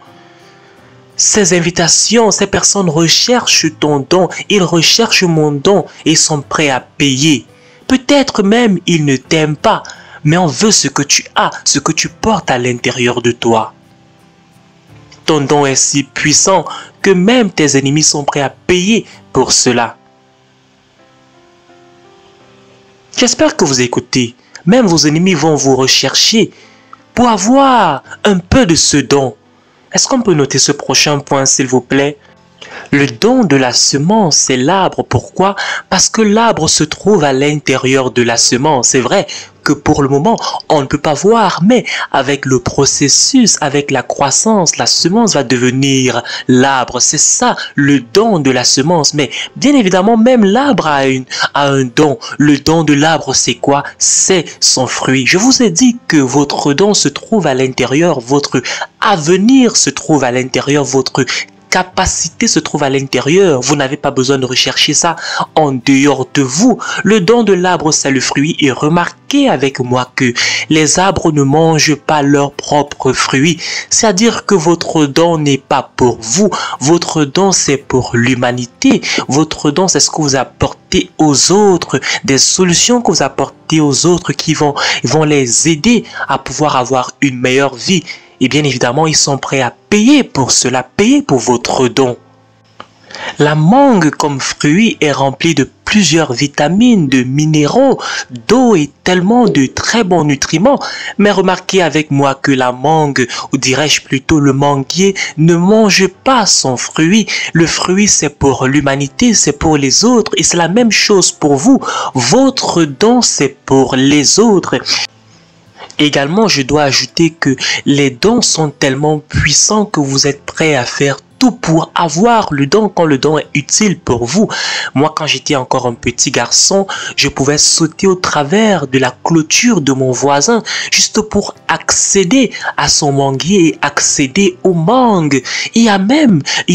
Ces invitations, ces personnes recherchent ton don, ils recherchent mon don et sont prêts à payer. Peut-être même ils ne t'aiment pas, mais on veut ce que tu as, ce que tu portes à l'intérieur de toi. Ton don est si puissant que même tes ennemis sont prêts à payer pour cela. J'espère que vous écoutez. Même vos ennemis vont vous rechercher pour avoir un peu de ce don. Est-ce qu'on peut noter ce prochain point, s'il vous plaît? Le don de la semence, c'est l'arbre. Pourquoi? Parce que l'arbre se trouve à l'intérieur de la semence. C'est vrai que pour le moment, on ne peut pas voir, mais avec le processus, avec la croissance, la semence va devenir l'arbre. C'est ça, le don de la semence. Mais bien évidemment, même l'arbre a un don. Le don de l'arbre, c'est quoi? C'est son fruit. Je vous ai dit que votre don se trouve à l'intérieur, votre avenir se trouve à l'intérieur, votre capacité se trouve à l'intérieur. Vous n'avez pas besoin de rechercher ça en dehors de vous. Le don de l'arbre, c'est le fruit. Et remarquez avec moi que les arbres ne mangent pas leurs propres fruits. C'est-à-dire que votre don n'est pas pour vous. Votre don, c'est pour l'humanité. Votre don, c'est ce que vous apportez aux autres. Des solutions que vous apportez aux autres qui vont les aider à pouvoir avoir une meilleure vie. Et bien évidemment, ils sont prêts à payer pour cela, payer pour votre don. La mangue comme fruit est remplie de plusieurs vitamines, de minéraux, d'eau et tellement de très bons nutriments. Mais remarquez avec moi que la mangue, ou dirais-je plutôt le manguier, ne mange pas son fruit. Le fruit, c'est pour l'humanité, c'est pour les autres. Et c'est la même chose pour vous. Votre don, c'est pour les autres. Également, je dois ajouter que les dons sont tellement puissants que vous êtes prêts à faire tout pour avoir le don quand le don est utile pour vous. Moi, quand j'étais encore un petit garçon, je pouvais sauter au travers de la clôture de mon voisin juste pour accéder à son manguier et accéder aux mangues. Il y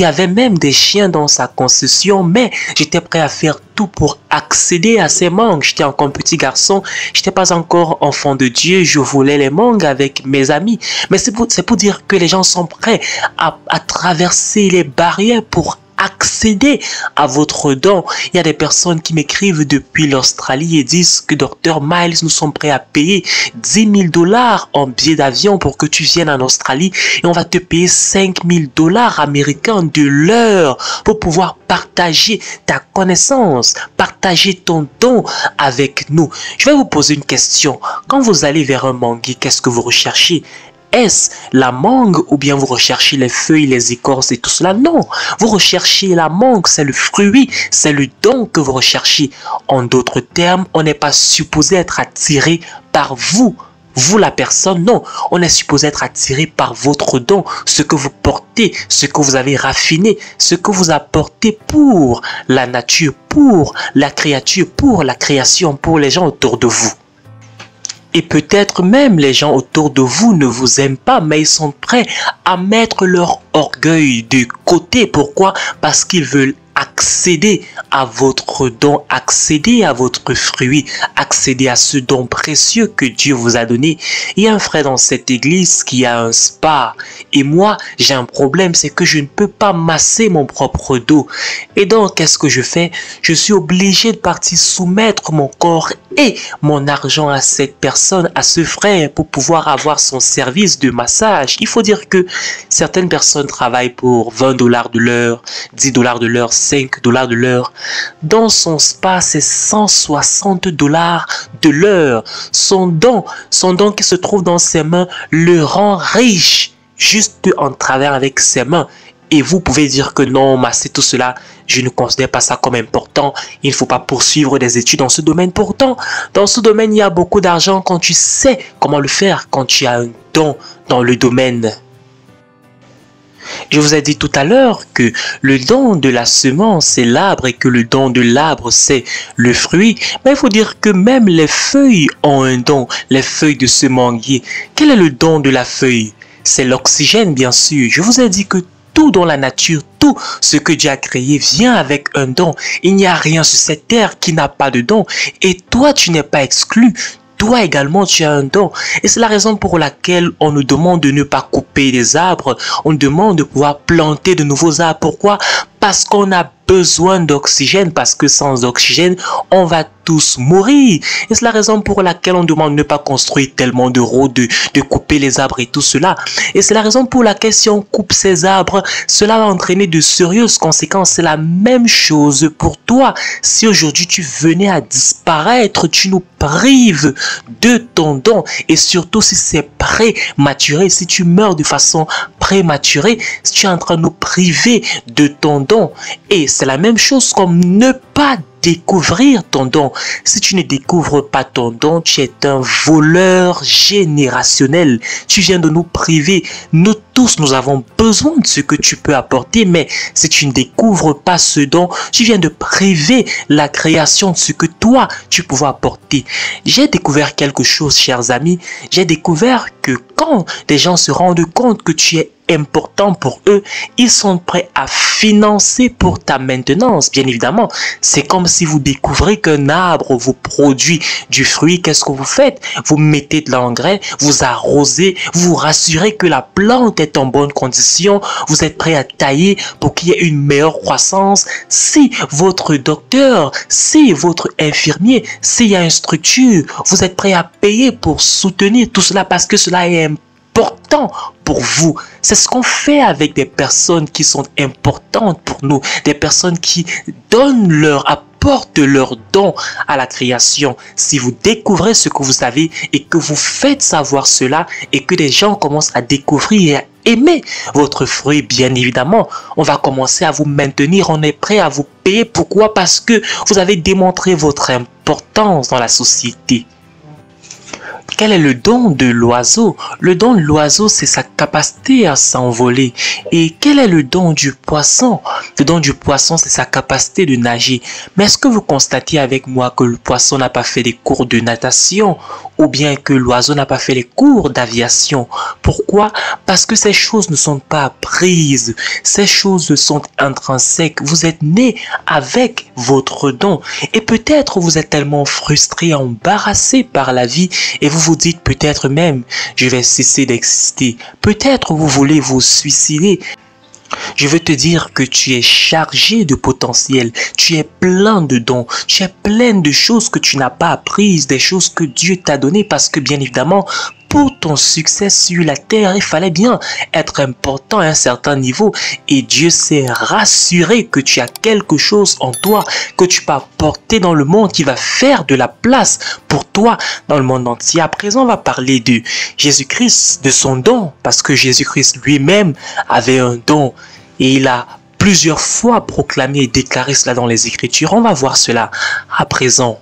avait même des chiens dans sa concession, mais j'étais prêt à faire tout pour accéder à ces mangues. J'étais encore un petit garçon, j'étais pas encore enfant de Dieu, je voulais les mangues avec mes amis. Mais c'est pour dire que les gens sont prêts à traverser les barrières pour accéder à votre don. Il y a des personnes qui m'écrivent depuis l'Australie et disent que Dr Miles, nous sommes prêts à payer 10 000 $ en billet d'avion pour que tu viennes en Australie et on va te payer 5 000 $ américains de l'heure pour pouvoir partager ta connaissance, partager ton don avec nous. Je vais vous poser une question. Quand vous allez vers un manguier, qu'est-ce que vous recherchez? Est-ce la mangue ou bien vous recherchez les feuilles, les écorces et tout cela? Non, vous recherchez la mangue, c'est le fruit, c'est le don que vous recherchez. En d'autres termes, on n'est pas supposé être attiré par vous, la personne, non. On est supposé être attiré par votre don, ce que vous portez, ce que vous avez raffiné, ce que vous apportez pour la nature, pour la créature, pour la création, pour les gens autour de vous. Et peut-être même les gens autour de vous ne vous aiment pas, mais ils sont prêts à mettre leur orgueil de côté. Pourquoi? Parce qu'ils veulent accéder à votre don, accéder à votre fruit, accéder à ce don précieux que Dieu vous a donné. Il y a un frère dans cette église qui a un spa et moi j'ai un problème, c'est que je ne peux pas masser mon propre dos. Et donc qu'est-ce que je fais? Je suis obligé de partir soumettre mon corps et mon argent à cette personne, à ce frère, pour pouvoir avoir son service de massage. Il faut dire que certaines personnes travaillent pour 20 dollars de l'heure, 10 dollars de l'heure, 5 dollars de l'heure. Dans son spa, c'est 160 dollars de l'heure. Son don qui se trouve dans ses mains le rend riche, juste en travers avec ses mains. Et vous pouvez dire que non, masser tout cela, je ne considère pas ça comme important. Il ne faut pas poursuivre des études dans ce domaine. Pourtant, dans ce domaine, il y a beaucoup d'argent quand tu sais comment le faire, quand tu as un don dans le domaine. Je vous ai dit tout à l'heure que le don de la semence, c'est l'arbre et que le don de l'arbre, c'est le fruit. Mais il faut dire que même les feuilles ont un don, les feuilles de ce manguier. Quel est le don de la feuille? C'est l'oxygène, bien sûr. Je vous ai dit que tout dans la nature, tout ce que Dieu a créé vient avec un don. Il n'y a rien sur cette terre qui n'a pas de don. Et toi, tu n'es pas exclu. Toi également, tu as un don. Et c'est la raison pour laquelle on nous demande de ne pas couper des arbres. On nous demande de pouvoir planter de nouveaux arbres. Pourquoi? Parce qu'on a besoin d'oxygène, parce que sans oxygène, on va tous mourir. Et c'est la raison pour laquelle on demande de ne pas construire tellement de routes, de couper les arbres et tout cela. Et c'est la raison pour laquelle si on coupe ces arbres, cela va entraîner de sérieuses conséquences. C'est la même chose pour toi. Si aujourd'hui tu venais à disparaître, tu nous prives de ton don. Et surtout si c'est prématuré, si tu meurs de façon prématurée, si tu es en train de nous priver de ton don. Et c'est la même chose comme ne pas découvrir ton don. Si tu ne découvres pas ton don, tu es un voleur générationnel. Tu viens de nous priver. Nous tous, nous avons besoin de ce que tu peux apporter, mais si tu ne découvres pas ce don, tu viens de priver la création de ce que toi, tu pouvais apporter. J'ai découvert quelque chose, chers amis. J'ai découvert que quand des gens se rendent compte que tu es important pour eux, ils sont prêts à financer pour ta maintenance. Bien évidemment, c'est comme si vous découvrez qu'un arbre vous produit du fruit. Qu'est-ce que vous faites? Vous mettez de l'engrais, vous arrosez, vous rassurez que la plante est en bonne condition, vous êtes prêt à tailler pour qu'il y ait une meilleure croissance. Si votre docteur, si votre infirmier, s'il y a une structure, vous êtes prêt à payer pour soutenir tout cela parce que cela est important pour vous. C'est ce qu'on fait avec des personnes qui sont importantes pour nous, des personnes qui apportent leur don à la création. Si vous découvrez ce que vous avez et que vous faites savoir cela et que des gens commencent à découvrir et à aimer votre fruit, bien évidemment, on va commencer à vous maintenir, on est prêt à vous payer. Pourquoi? Parce que vous avez démontré votre importance dans la société. Quel est le don de l'oiseau? Le don de l'oiseau, c'est sa capacité à s'envoler. Et quel est le don du poisson? Le don du poisson, c'est sa capacité de nager. Mais est-ce que vous constatez avec moi que le poisson n'a pas fait des cours de natation? Ou bien que l'oiseau n'a pas fait les cours d'aviation? Pourquoi? Parce que ces choses ne sont pas apprises. Ces choses sont intrinsèques. Vous êtes né avec votre don. Et peut-être vous êtes tellement frustré, embarrassé par la vie et vous vous dites peut-être même, je vais cesser d'exister. Peut-être vous voulez vous suicider. Je veux te dire que tu es chargé de potentiel, tu es plein de dons, tu es plein de choses que tu n'as pas apprises, des choses que Dieu t'a données parce que bien évidemment, pour ton succès sur la terre, il fallait bien être important à un certain niveau et Dieu s'est rassuré que tu as quelque chose en toi que tu peux apporter dans le monde qui va faire de la place pour toi dans le monde entier. À présent, on va parler de Jésus-Christ, de son don, parce que Jésus-Christ lui-même avait un don et il a plusieurs fois proclamé et déclaré cela dans les Écritures. On va voir cela à présent.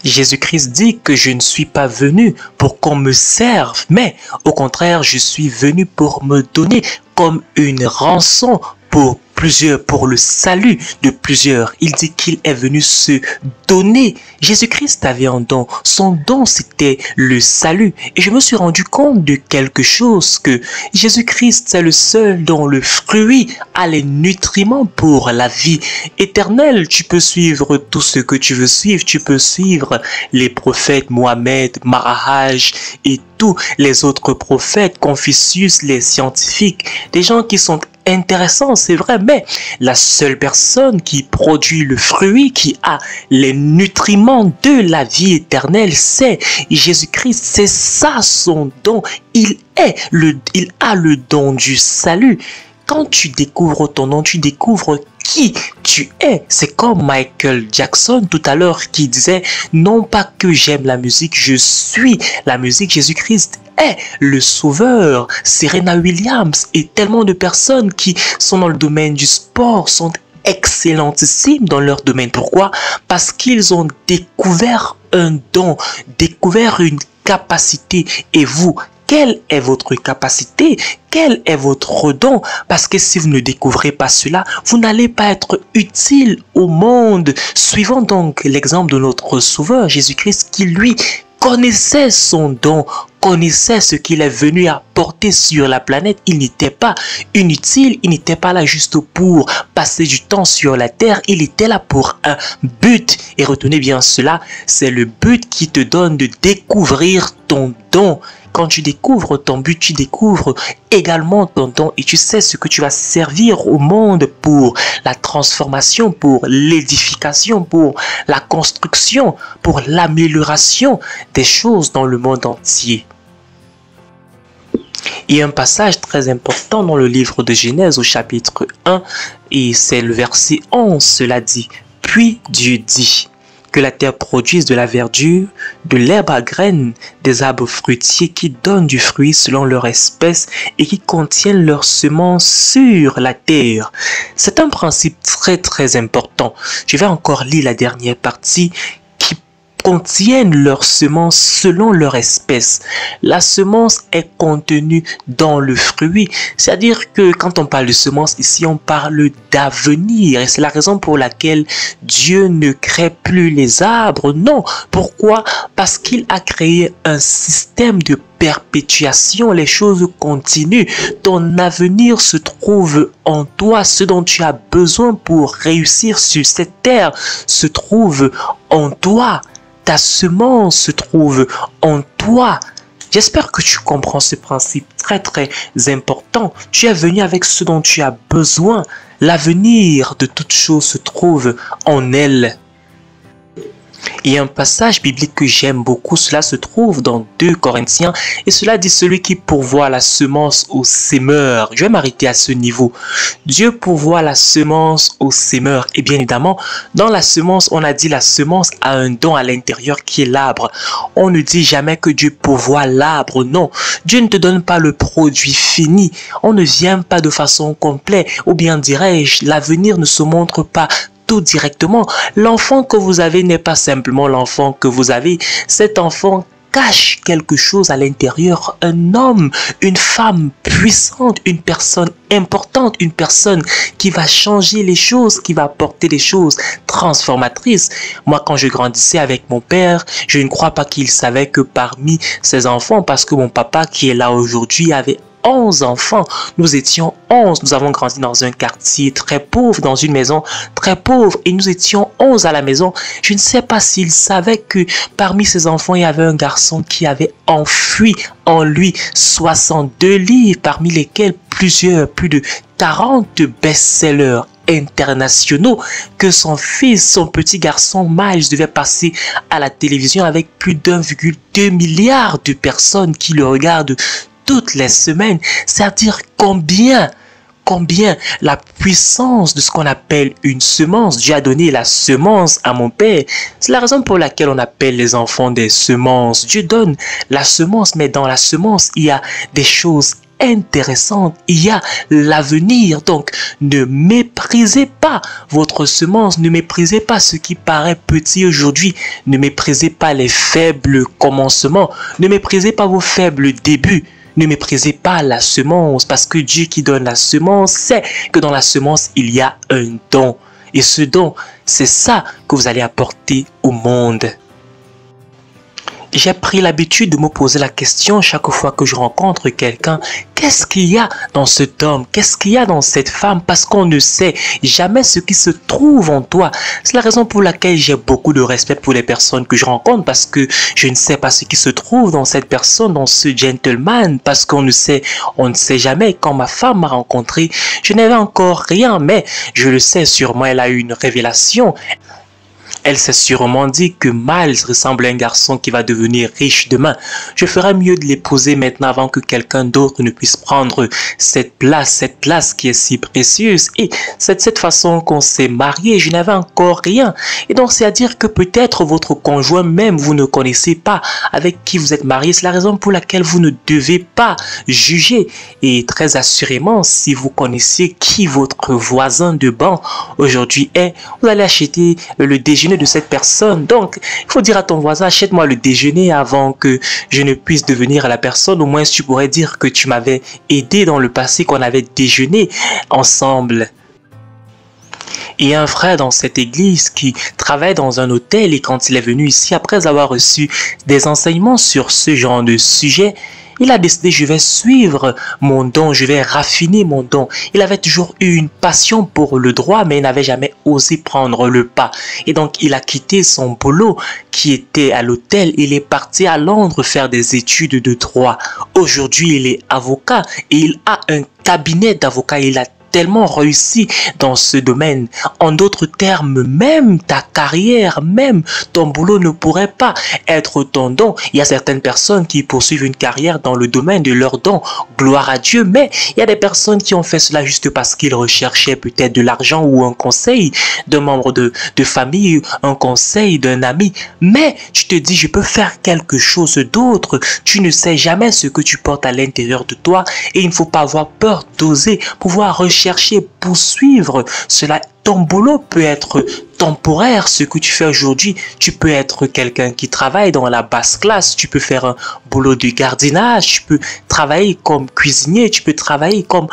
Jésus-Christ dit que je ne suis pas venu pour qu'on me serve, mais au contraire, je suis venu pour me donner comme une rançon pour plusieurs, pour le salut de plusieurs. Il dit qu'il est venu se donner. Jésus-Christ avait un don. Son don, c'était le salut. Et je me suis rendu compte de quelque chose, que Jésus-Christ, c'est le seul dont le fruit a les nutriments pour la vie éternelle. Tu peux suivre tout ce que tu veux suivre. Tu peux suivre les prophètes Mohamed, Maharaj et tous les autres prophètes, Confucius, les scientifiques, des gens qui sont intéressant, c'est vrai, mais la seule personne qui produit le fruit, qui a les nutriments de la vie éternelle, c'est Jésus-Christ. C'est ça son don. Il a le don du salut. Quand tu découvres ton nom, tu découvres qui tu es. C'est comme Michael Jackson tout à l'heure qui disait non pas que j'aime la musique, je suis la musique. Jésus-Christ est le sauveur. Serena Williams et tellement de personnes qui sont dans le domaine du sport sont excellentissimes dans leur domaine. Pourquoi? Parce qu'ils ont découvert un don, découvert une capacité. Et vous, quelle est votre capacité? Quel est votre don? Parce que si vous ne découvrez pas cela, vous n'allez pas être utile au monde. Suivons donc l'exemple de notre Sauveur Jésus-Christ qui, lui, connaissait son don, connaissait ce qu'il est venu apporter sur la planète. Il n'était pas inutile, il n'était pas là juste pour passer du temps sur la terre, il était là pour un but. Et retenez bien cela, c'est le but qui te donne de découvrir ton don. Quand tu découvres ton but, tu découvres également ton don et tu sais ce que tu vas servir au monde pour la transformation, pour l'édification, pour la construction, pour l'amélioration des choses dans le monde entier. Il y a un passage très important dans le livre de Genèse au chapitre 1 et c'est le verset 11, cela dit « Puis Dieu dit » que la terre produise de la verdure, de l'herbe à graines, des arbres fruitiers qui donnent du fruit selon leur espèce et qui contiennent leurs semences sur la terre. C'est un principe très important. Je vais encore lire la dernière partie qui contiennent leurs semences selon leur espèce. La semence est contenue dans le fruit. C'est-à-dire que quand on parle de semence, ici on parle d'avenir. Et c'est la raison pour laquelle Dieu ne crée plus les arbres. Non. Pourquoi? Parce qu'il a créé un système de perpétuation. Les choses continuent. Ton avenir se trouve en toi. Ce dont tu as besoin pour réussir sur cette terre se trouve en toi. Ta semence se trouve en toi. J'espère que tu comprends ce principe très important. Tu es venu avec ce dont tu as besoin. L'avenir de toute chose se trouve en elle. Il y a un passage biblique que j'aime beaucoup, cela se trouve dans 2 Corinthiens et cela dit celui qui pourvoit la semence au sémeur. Je vais m'arrêter à ce niveau. Dieu pourvoit la semence au sémeur et bien évidemment dans la semence on a dit la semence a un don à l'intérieur qui est l'arbre. On ne dit jamais que Dieu pourvoit l'arbre, non. Dieu ne te donne pas le produit fini. On ne vient pas de façon complète ou bien dirais-je l'avenir ne se montre pas tout directement. L'enfant que vous avez n'est pas simplement l'enfant que vous avez. Cet enfant cache quelque chose à l'intérieur. Un homme, une femme puissante, une personne importante, une personne qui va changer les choses, qui va apporter des choses transformatrices. Moi, quand je grandissais avec mon père, je ne crois pas qu'il savait que parmi ses enfants, parce que mon papa qui est là aujourd'hui avait 11 enfants. Nous étions 11. Nous avons grandi dans un quartier très pauvre, dans une maison très pauvre. Et nous étions 11 à la maison. Je ne sais pas s'il savait que parmi ces enfants, il y avait un garçon qui avait enfoui en lui 62 livres, parmi lesquels plus de 40 best-sellers internationaux, que son fils, son petit garçon Miles devait passer à la télévision avec plus d'1,2 milliard de personnes qui le regardent toutes les semaines. C'est-à-dire combien la puissance de ce qu'on appelle une semence. Dieu a donné la semence à mon père. C'est la raison pour laquelle on appelle les enfants des semences. Dieu donne la semence, mais dans la semence, il y a des choses intéressantes. Il y a l'avenir. Donc, ne méprisez pas votre semence. Ne méprisez pas ce qui paraît petit aujourd'hui. Ne méprisez pas les faibles commencements. Ne méprisez pas vos faibles débuts. Ne méprisez pas la semence parce que Dieu qui donne la semence sait que dans la semence, il y a un don. Et ce don, c'est ça que vous allez apporter au monde. J'ai pris l'habitude de me poser la question chaque fois que je rencontre quelqu'un, qu'est-ce qu'il y a dans cet homme, qu'est-ce qu'il y a dans cette femme, parce qu'on ne sait jamais ce qui se trouve en toi. C'est la raison pour laquelle j'ai beaucoup de respect pour les personnes que je rencontre, parce que je ne sais pas ce qui se trouve dans cette personne, dans ce gentleman, parce qu'on ne sait jamais. Quand ma femme m'a rencontré, je n'avais encore rien, mais je le sais, sûrement elle a eu une révélation. Elle s'est sûrement dit que Miles ressemble à un garçon qui va devenir riche demain. Je ferais mieux de l'épouser maintenant avant que quelqu'un d'autre ne puisse prendre cette place qui est si précieuse. Et c'est de cette façon qu'on s'est marié. Je n'avais encore rien. Et donc c'est à dire que peut-être votre conjoint même vous ne connaissez pas avec qui vous êtes marié. C'est la raison pour laquelle vous ne devez pas juger. Et très assurément, si vous connaissez qui votre voisin de banc aujourd'hui est, vous allez acheter le déjeuner de cette personne. Donc, il faut dire à ton voisin, achète-moi le déjeuner avant que je ne puisse devenir la personne. Au moins, tu pourrais dire que tu m'avais aidé dans le passé, qu'on avait déjeuné ensemble. Il y a un frère dans cette église qui travaille dans un hôtel et quand il est venu ici, après avoir reçu des enseignements sur ce genre de sujet, il a décidé, je vais suivre mon don, je vais raffiner mon don. Il avait toujours eu une passion pour le droit, mais il n'avait jamais osé prendre le pas. Et donc, il a quitté son boulot qui était à l'hôtel. Il est parti à Londres faire des études de droit. Aujourd'hui, il est avocat et il a un cabinet d'avocats. Il a tellement réussi dans ce domaine. En d'autres termes, même ta carrière, même ton boulot ne pourrait pas être ton don. Il y a certaines personnes qui poursuivent une carrière dans le domaine de leur don. Gloire à Dieu. Mais il y a des personnes qui ont fait cela juste parce qu'ils recherchaient peut-être de l'argent ou un conseil d'un membre de famille, un conseil d'un ami. Mais tu te dis, je peux faire quelque chose d'autre. Tu ne sais jamais ce que tu portes à l'intérieur de toi et il ne faut pas avoir peur d'oser pouvoir rechercher, poursuivre cela. Ton boulot peut être temporaire, ce que tu fais aujourd'hui. Tu peux être quelqu'un qui travaille dans la basse classe, tu peux faire un boulot de gardiennage, tu peux travailler comme cuisinier, tu peux travailler comme...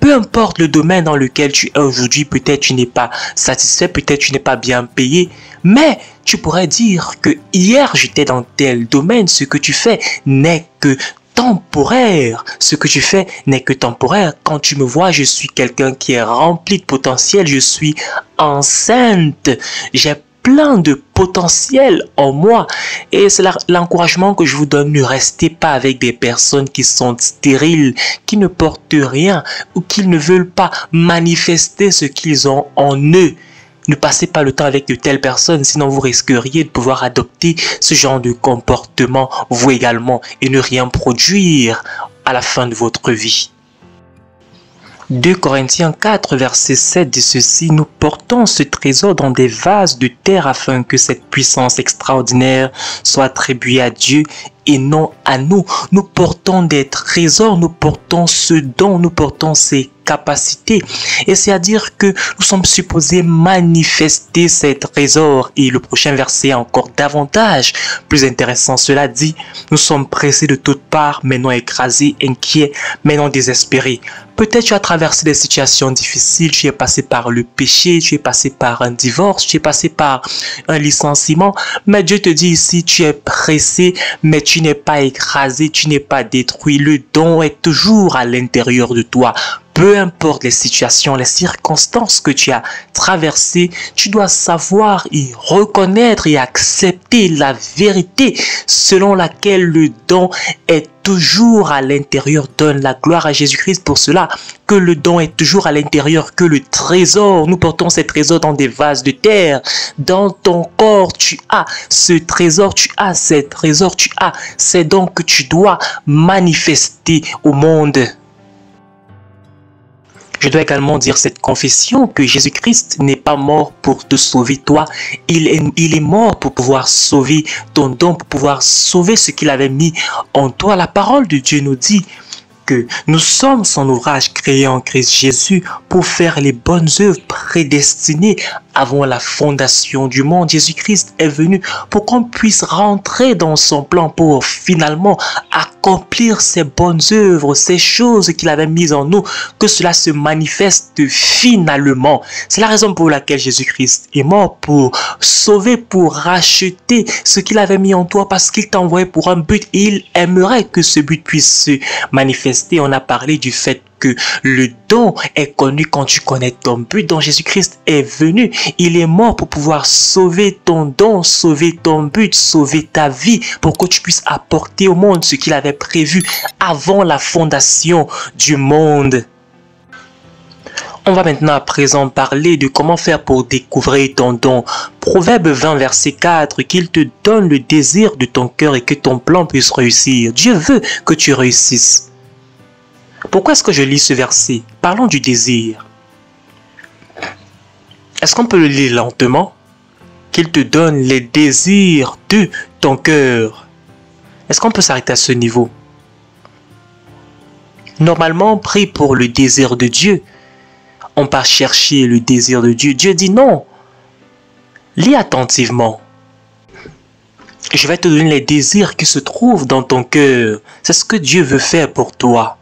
Peu importe le domaine dans lequel tu es aujourd'hui, peut-être tu n'es pas satisfait, peut-être tu n'es pas bien payé, mais tu pourrais dire que hier j'étais dans tel domaine, ce que tu fais n'est que temporaire. Ce que tu fais n'est que temporaire. Quand tu me vois, je suis quelqu'un qui est rempli de potentiel. Je suis enceinte. J'ai plein de potentiel en moi. Et c'est l'encouragement que je vous donne. Ne restez pas avec des personnes qui sont stériles, qui ne portent rien ou qui ne veulent pas manifester ce qu'ils ont en eux. Ne passez pas le temps avec de telles personnes, sinon vous risqueriez de pouvoir adopter ce genre de comportement, vous également, et ne rien produire à la fin de votre vie. 2 Corinthiens 4, verset 7 dit ceci, « Nous portons ce trésor dans des vases de terre afin que cette puissance extraordinaire soit attribuée à Dieu et non à nous. » Nous portons des trésors, nous portons ce don, nous portons ces capacités. Et c'est à dire que nous sommes supposés manifester ces trésors. Et le prochain verset est encore davantage plus intéressant. Cela dit, nous sommes pressés de toutes parts, mais non écrasés, inquiets, mais non désespérés. Peut-être tu as traversé des situations difficiles, tu es passé par le péché, tu es passé par un divorce, tu es passé par un licenciement, mais Dieu te dit ici, tu es pressé, mais tu n'es pas écrasé, tu n'es pas détruit. Le don est toujours à l'intérieur de toi. Peu importe les situations, les circonstances que tu as traversées, tu dois savoir y reconnaître et accepter la vérité selon laquelle le don est toujours à l'intérieur. Donne la gloire à Jésus-Christ pour cela, que le don est toujours à l'intérieur, que le trésor, nous portons ces trésors dans des vases de terre. Dans ton corps, tu as ce trésor, tu as ces trésors, tu as ces dons que tu dois manifester au monde. Je dois également dire cette confession que Jésus-Christ n'est pas mort pour te sauver toi. Il est mort pour pouvoir sauver ton don, pour pouvoir sauver ce qu'il avait mis en toi. La parole de Dieu nous dit que nous sommes son ouvrage créé en Christ Jésus pour faire les bonnes œuvres prédestinées avant la fondation du monde. Jésus-Christ est venu pour qu'on puisse rentrer dans son plan pour finalement accomplir ses bonnes œuvres, ces choses qu'il avait mises en nous, que cela se manifeste finalement. C'est la raison pour laquelle Jésus-Christ est mort, pour sauver, pour racheter ce qu'il avait mis en toi, parce qu'il t'a envoyé pour un but et il aimerait que ce but puisse se manifester. On a parlé du fait que le don est connu quand tu connais ton but. Donc Jésus-Christ est venu, il est mort pour pouvoir sauver ton don, sauver ton but, sauver ta vie, pour que tu puisses apporter au monde ce qu'il avait prévu avant la fondation du monde. On va maintenant à présent parler de comment faire pour découvrir ton don. Proverbe 20 verset 4, qu'il te donne le désir de ton cœur et que ton plan puisse réussir. Dieu veut que tu réussisses. Pourquoi est-ce que je lis ce verset? Parlons du désir. Est-ce qu'on peut le lire lentement? Qu'il te donne les désirs de ton cœur. Est-ce qu'on peut s'arrêter à ce niveau? Normalement, on prie pour le désir de Dieu. On part chercher le désir de Dieu. Dieu dit non. Lis attentivement. Je vais te donner les désirs qui se trouvent dans ton cœur. C'est ce que Dieu veut faire pour toi.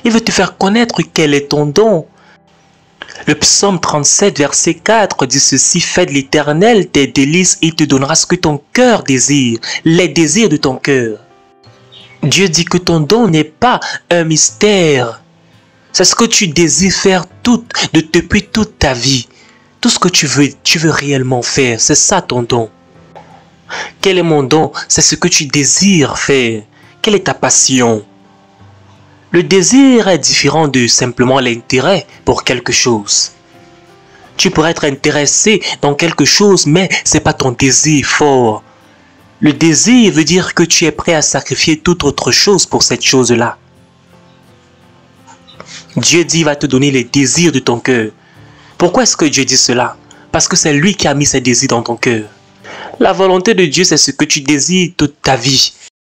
Il veut te faire connaître quel est ton don. Le psaume 37, verset 4 dit ceci: fais de l'Éternel tes délices et il te donnera ce que ton cœur désire, les désirs de ton cœur. Dieu dit que ton don n'est pas un mystère. C'est ce que tu désires faire depuis toute ta vie. Tout ce que tu veux réellement faire, c'est ça ton don. Quel est mon don? C'est ce que tu désires faire. Quelle est ta passion? Le désir est différent de simplement l'intérêt pour quelque chose. Tu pourrais être intéressé dans quelque chose, mais ce n'est pas ton désir fort. Le désir veut dire que tu es prêt à sacrifier toute autre chose pour cette chose-là. Dieu dit, il va te donner les désirs de ton cœur. Pourquoi est-ce que Dieu dit cela? Parce que c'est lui qui a mis ses désirs dans ton cœur. La volonté de Dieu, c'est ce que tu désires toute ta vie.